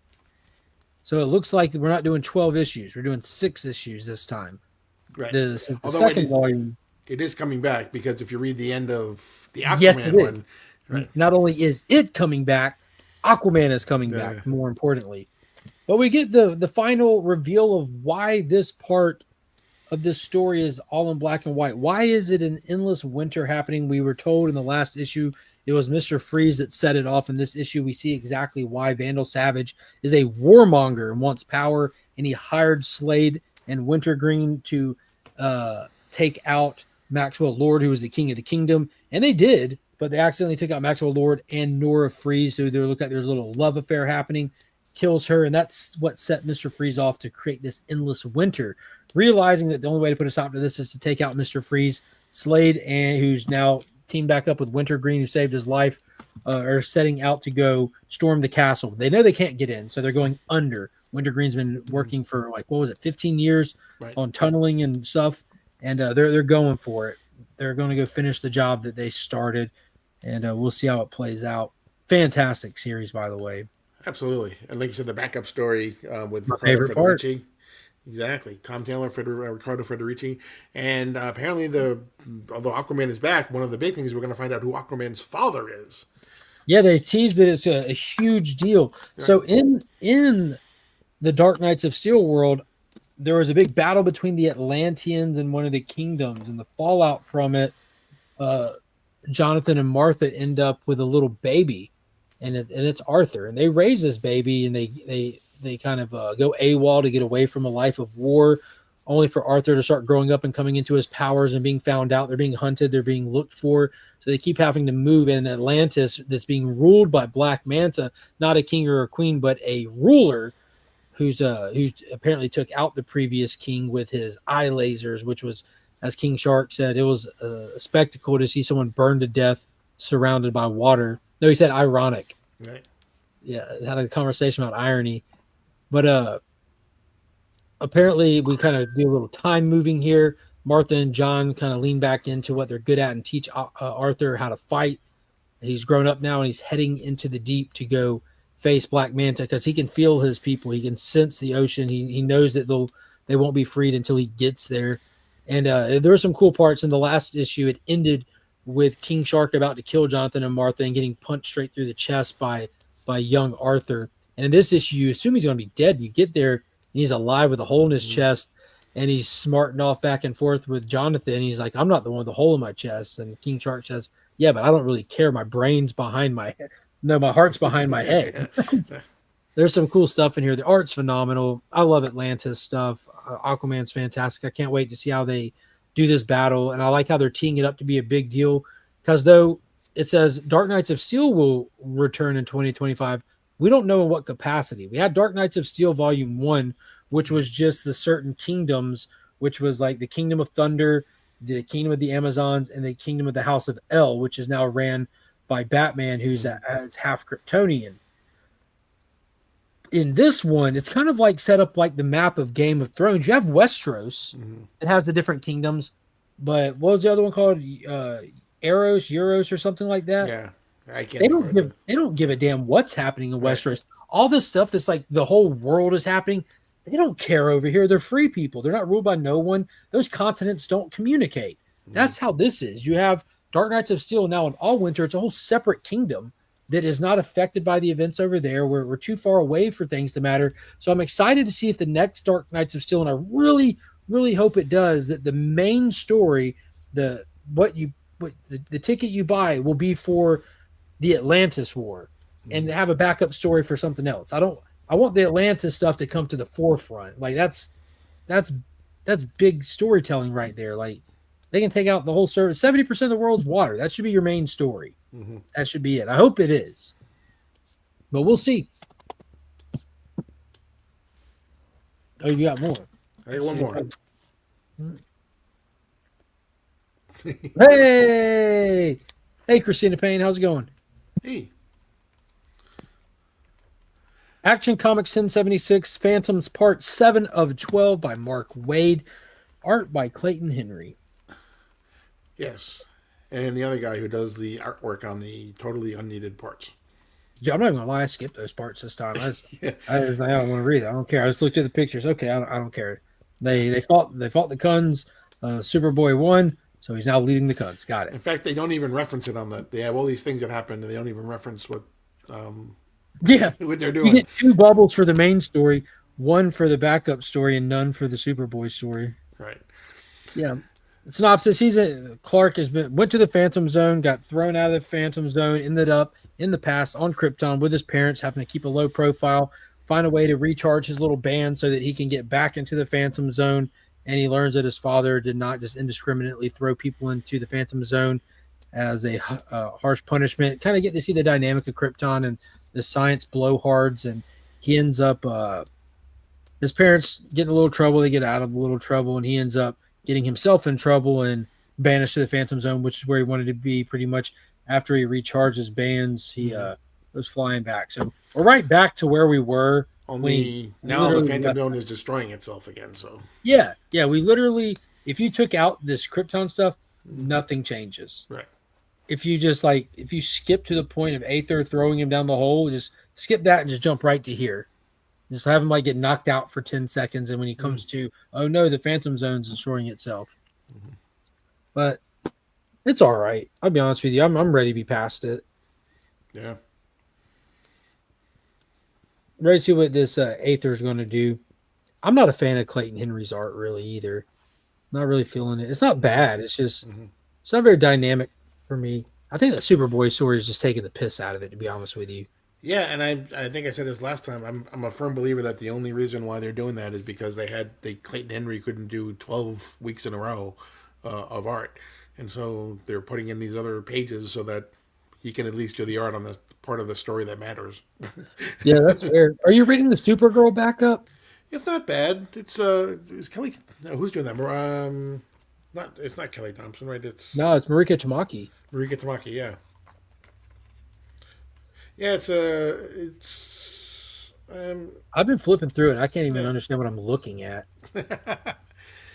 So it looks like we're not doing 12 issues. We're doing 6 issues this time. Right. Since the Although second volume. it is coming back because if you read the end of the Yes, it Aquaman is. one, right? Not only is it coming back, Aquaman is coming Yeah. back, more importantly. But we get the final reveal of why this part of this story is all in black and white. Why is it an endless winter happening? We were told in the last issue it was Mr. Freeze that set it off. In this issue, we see exactly why Vandal Savage is a warmonger and wants power, and he hired Slade and Wintergreen to take out Maxwell Lord, who was the king of the kingdom. And they did, but they accidentally took out Maxwell Lord and Nora Freeze. So they look like there's a little love affair happening, kills her. And that's what set Mr. Freeze off to create this endless winter, realizing that the only way to put a stop to this is to take out Mr. Freeze. Slade, and who's now teamed back up with Wintergreen, who saved his life, are setting out to go storm the castle. They know they can't get in, so they're going under. Wintergreen's been working for 15 years Right. on tunneling and stuff, and they're going for it. They're going to go finish the job that they started, and we'll see how it plays out. Fantastic series, by the way. Absolutely. And like you said, the backup story with My Ricardo favorite part. Federici. Exactly. Tom Taylor, Ricardo Federici. And apparently, although Aquaman is back, one of the big things we're going to find out who Aquaman's father is. Yeah, they teased that it's a huge deal. Right. So in the Dark Knights of Steel world, there was a big battle between the Atlanteans and one of the kingdoms, and the fallout from it, Jonathan and Martha end up with a little baby, and it's Arthur, and they raise this baby, and they kind of go AWOL to get away from a life of war, only for Arthur to start growing up and coming into his powers and being found out. They're being hunted, they're being looked for, so they keep having to move in Atlantis that's being ruled by Black Manta, not a king or a queen, but a ruler who apparently took out the previous king with his eye lasers, which was, as King Shark said, it was a spectacle to see someone burned to death surrounded by water. No, he said ironic. Right. Yeah, had a conversation about irony. But apparently we kind of do a little time moving here. Martha and John kind of lean back into what they're good at and teach Arthur how to fight. He's grown up now and he's heading into the deep to go face Black Manta because he can feel his people. He can sense the ocean. He knows that they won't be freed until he gets there. And there were some cool parts in the last issue. It ended with King Shark about to kill Jonathan and Martha and getting punched straight through the chest by young Arthur. And in this issue, you assume he's going to be dead. You get there and he's alive with a hole in his chest, and he's smarting off back and forth with Jonathan. He's like, "I'm not the one with the hole in my chest." And King Shark says, "Yeah, but I don't really care. My brain's behind my head. No, my heart's behind my head." There's some cool stuff in here. The art's phenomenal. I love Atlantis stuff. Aquaman's fantastic. I can't wait to see how they do this battle. And I like how they're teeing it up to be a big deal. Because though it says Dark Knights of Steel will return in 2025, we don't know in what capacity. We had Dark Knights of Steel Volume 1, which was just the certain kingdoms, which was like the Kingdom of Thunder, the Kingdom of the Amazons, and the Kingdom of the House of El, which is now ran by Batman, who's as half Kryptonian. In this one, it's kind of like set up like the map of Game of Thrones. You have Westeros. It has the different kingdoms, but what was the other one called? Euros or something like that. Yeah, I can't. They don't give a damn what's happening in Westeros. All this stuff that's like the whole world is happening. They don't care over here. They're free people. They're not ruled by no one. Those continents don't communicate. That's how this is. You have Dark Knights of Steel now in Allwinter. It's a whole separate kingdom that is not affected by the events over there. We're too far away for things to matter. So I'm excited to see if the next Dark Knights of Steel, and I really, really hope it does, that the main story, the ticket you buy will be for the Atlantis War, and have a backup story for something else. I want the Atlantis stuff to come to the forefront. Like that's big storytelling right there. Like they can take out the whole service. 70% of the world's water. That should be your main story. That should be it. I hope it is, but we'll see. Oh, you got more. I got one more. Hey, Christina Payne, how's it going? Hey. Action Comics 1076, Phantoms Part 7 of 12 by Mark Waid. Art by Clayton Henry. Yes. And the other guy who does the artwork on the totally unneeded parts. Yeah, I'm not even going to lie. I skipped those parts this time. I don't want to read it. I don't care. I just looked at the pictures. Okay, I don't care. They fought the Kuns. Superboy won, so he's now leading the Kuns. Got it. In fact, they don't even reference it on the. They have all these things that happen, and they don't even reference what they're doing. You get 2 bubbles for the main story, 1 for the backup story, and none for the Superboy story. Right. Yeah. Synopsis: Clark went to the Phantom Zone, got thrown out of the Phantom Zone, ended up in the past on Krypton with his parents, having to keep a low profile, find a way to recharge his little band so that he can get back into the Phantom Zone. And he learns that his father did not just indiscriminately throw people into the Phantom Zone as a harsh punishment. Kind of get to see the dynamic of Krypton and the science blowhards, and he ends up his parents get in a little trouble. They get out of a little trouble, and he ends up getting himself in trouble and banished to the Phantom Zone, which is where he wanted to be pretty much. After he recharged his bands, he was flying back. So we're right back to where we were. Only now the Phantom Zone is destroying itself again. So yeah, we literally, if you took out this Krypton stuff, nothing changes. Right. If you just if you skip to the point of Aether throwing him down the hole, just skip that and just jump right to here. Just have him get knocked out for 10 seconds, and when he comes to, oh no, the Phantom Zone's destroying itself. But it's all right. I'll be honest with you. I'm ready to be past it. Yeah. Ready to see what this Aether is going to do. I'm not a fan of Clayton Henry's art really either. Not really feeling it. It's not bad. It's just it's not very dynamic for me. I think that Superboy story is just taking the piss out of it, to be honest with you. Yeah, and I think I said this last time. I'm a firm believer that the only reason why they're doing that is because Clayton Henry couldn't do 12 weeks in a row of art, and so they're putting in these other pages so that he can at least do the art on the part of the story that matters. Yeah, that's fair. Are you reading the Supergirl backup? It's not bad. It's Kelly. No, who's doing that? It's not Kelly Thompson, right? It's Marika Tamaki. Marika Tamaki, yeah. Yeah, I've been flipping through it. I can't even understand what I'm looking at. I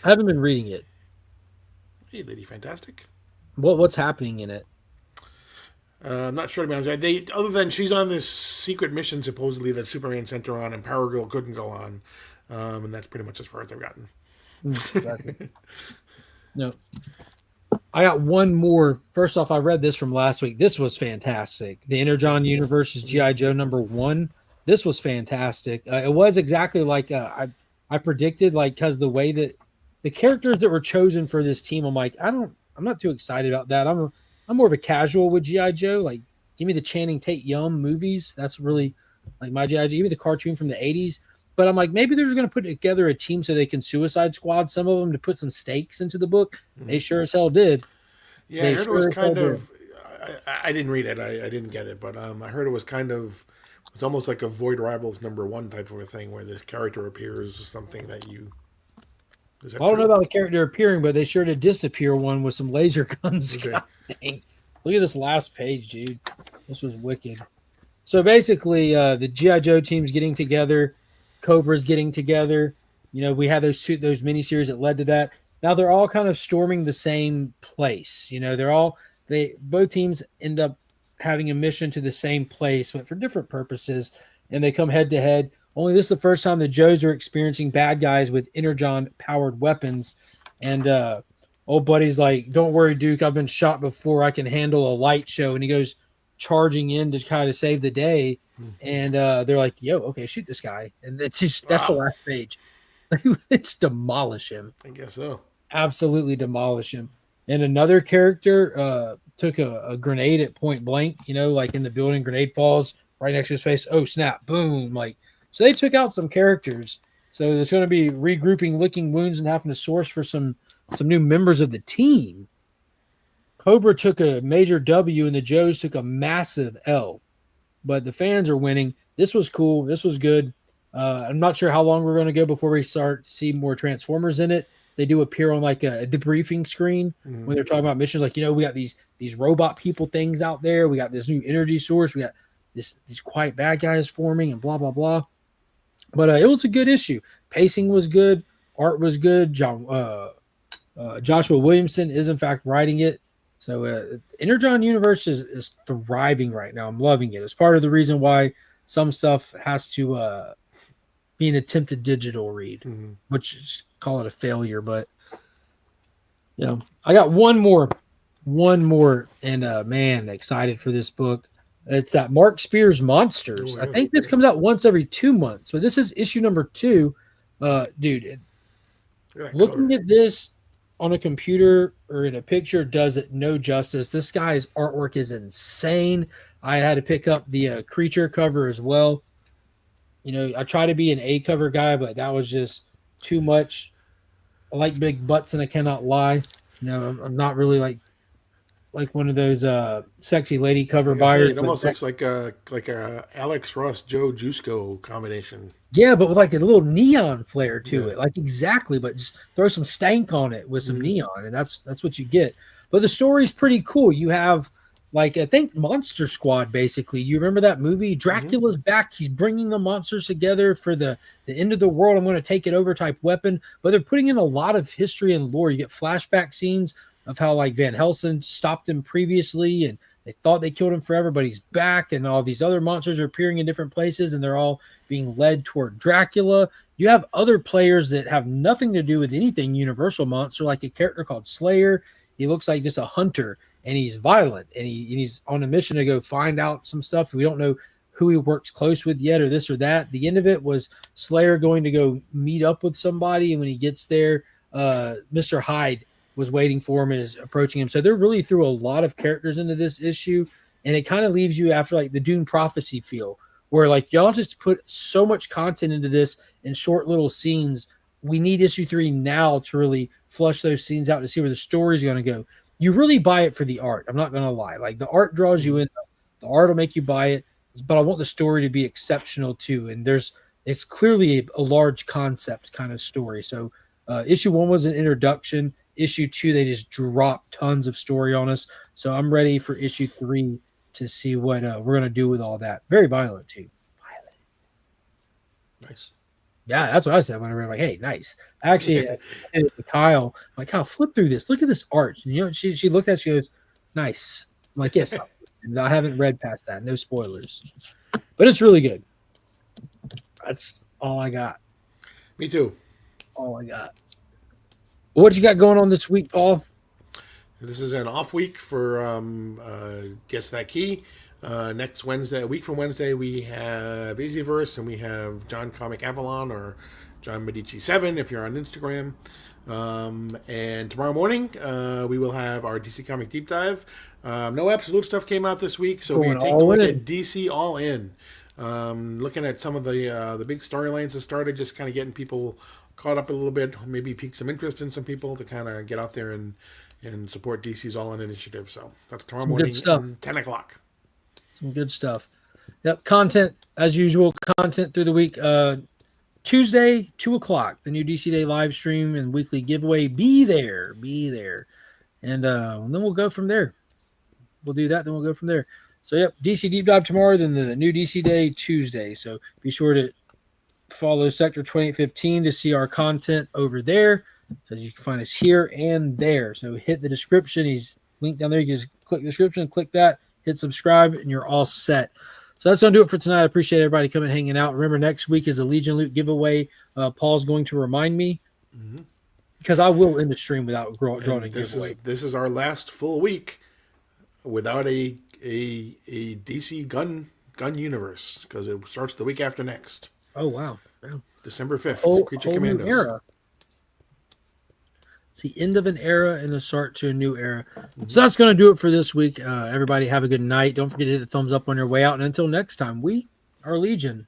haven't been reading it. Hey, Lady Fantastic. What's happening in it? I'm not sure to be honest. Other than she's on this secret mission supposedly that Superman sent her on, and Power Girl couldn't go on, and that's pretty much as far as I've gotten. No. I got one more. First off, I read this from last week. This was fantastic. The Energon Universe's G.I. Joe #1. This was fantastic. It was exactly like I predicted, like, because the way that the characters that were chosen for this team, I'm not too excited about that. I'm more of a casual with G.I. Joe. Like, give me the Channing Tate-Yum movies. That's really like my G.I. Joe. Give me the cartoon from the 80s. But I'm like, maybe they're going to put together a team so they can Suicide Squad some of them to put some stakes into the book. They sure as hell did. Yeah, I They heard it was sure as hell kind did. of. I didn't read it. I didn't get it, but I heard it was kind of. It's almost like a Void Rivals #1 type of a thing where this character appears something that you. Is that I don't know true? about the character appearing, but they sure did disappear one with some laser guns. Okay. God dang. Look at this last page, dude. This was wicked. So basically, the GI Joe team's getting together, Cobra's getting together. You know, we had those miniseries that led to that. Now they're all kind of storming the same place. You know, they both teams end up having a mission to the same place, but for different purposes, and they come head to head. Only this is the first time the Joes are experiencing bad guys with energon powered weapons, and old buddy's like, "Don't worry, Duke. I've been shot before. I can handle a light show." And he goes charging in to kind of save the day. And they're like, "Yo, okay, shoot this guy." And that's the Wow. last page. Let's demolish him. I guess so. Absolutely demolish him. And another character took a grenade at point blank, you know, like in the building, grenade falls right next to his face. Oh, snap, boom. Like, so they took out some characters. So there's going to be regrouping, licking wounds, and having to source for some new members of the team. Cobra took a major W and the Joes took a massive L, but the fans are winning. This was cool. This was good. I'm not sure how long we're going to go before we start to see more Transformers in it. They do appear on like a debriefing screen when they're talking about missions. Like, you know, we got these robot people things out there. We got this new energy source. We got these quiet bad guys forming and blah blah blah. But it was a good issue. Pacing was good. Art was good. Joshua Williamson is in fact writing it. So Energon Universe is thriving right now. I'm loving it. It's part of the reason why some stuff has to be an attempted digital read, which is, call it a failure. But you know, I got one more, and man, excited for this book. It's that Mark Spears Monsters. Oh, I yeah. think this comes out once every 2 months, but this is issue #2. Dude, Look at that looking cover. at this on a computer or in a picture does it no justice. This guy's artwork is insane. I had to pick up the creature cover as well. You know, I try to be an A cover guy, but that was just too much. I like big butts and I cannot lie. You know, I'm not really like one of those sexy lady cover Like I say, buyers. it But almost looks like a Alex Ross Joe Jusko combination. yeah, but with like a little neon flair to Yeah. it, like exactly. But just throw some stank on it with some neon, and that's what you get. But the story's pretty cool. You have like I think Monster Squad basically. You remember that movie? Dracula's back. He's bringing the monsters together for the end of the world. I'm going to take it over type weapon. But they're putting in a lot of history and lore. You get flashback scenes of how like Van Helsing stopped him previously, and they thought they killed him forever, but he's back, and all these other monsters are appearing in different places, and they're all being led toward Dracula. You have other players that have nothing to do with anything Universal Monster, like a character called Slayer. He looks like just a hunter, and he's violent, and he's on a mission to go find out some stuff. We don't know who he works close with yet, or this or that. The end of it was Slayer going to go meet up with somebody, and when he gets there, Mr. Hyde was waiting for him and is approaching him. So they're really threw a lot of characters into this issue, and it kind of leaves you after like the Dune Prophecy feel, where like y'all just put so much content into this in short little scenes. We need issue 3 now to really flush those scenes out to see where the story's going to go. You really buy it for the art. I'm not going to lie. Like the art draws you in. The art will make you buy it, but I want the story to be exceptional too. And it's clearly a large concept kind of story. So issue 1 was an introduction. Issue 2, they just dropped tons of story on us. So I'm ready for issue 3 to see what we're going to do with all that. Very violent too. Nice. Yeah, that's what I said when I read. Like, hey, nice. Actually, Kyle, flip through this. Look at this art. And, you know, she looked at it, she goes, nice. I'm like, yes. And I haven't read past that. No spoilers. But it's really good. That's all I got. Me too. All I got. What you got going on this week, Paul? This is an off week for Guess That Key. Next Wednesday, a week from Wednesday, we have Easyverse and we have John Comic Avalon or John Medici 7 if you're on Instagram. And tomorrow morning, we will have our DC Comic Deep Dive. No Absolute stuff came out this week, so we're taking a look at DC All In. Looking at some of the big storylines that started, just kind of getting people caught up a little bit, maybe pique some interest in some people to kind of get out there and support DC's All In initiative. So that's tomorrow morning at 10 o'clock. Some good stuff. Yep, content, as usual, content through the week. Tuesday, 2 o'clock, the new DC Day live stream and weekly giveaway. Be there. And then we'll go from there. We'll do that, then we'll go from there. So, yep, DC Deep Dive tomorrow, then the new DC Day Tuesday. So be sure to follow Sector 2815 to see our content over there. So you can find us here and there. So hit the description. He's linked down there. You just click the description, click that, hit subscribe, and you're all set. So that's going to do it for tonight. I appreciate everybody coming hanging out. Remember, next week is a Legion Loot giveaway. Paul's going to remind me because I will end the stream without drawing a giveaway. This is our last full week without a DC gun universe because it starts the week after next. Oh, wow. December 5th, Creature Commandos. Era. It's the end of an era and a start to a new era. So that's going to do it for this week. Everybody have a good night. Don't forget to hit the thumbs up on your way out. And until next time, we are Legion.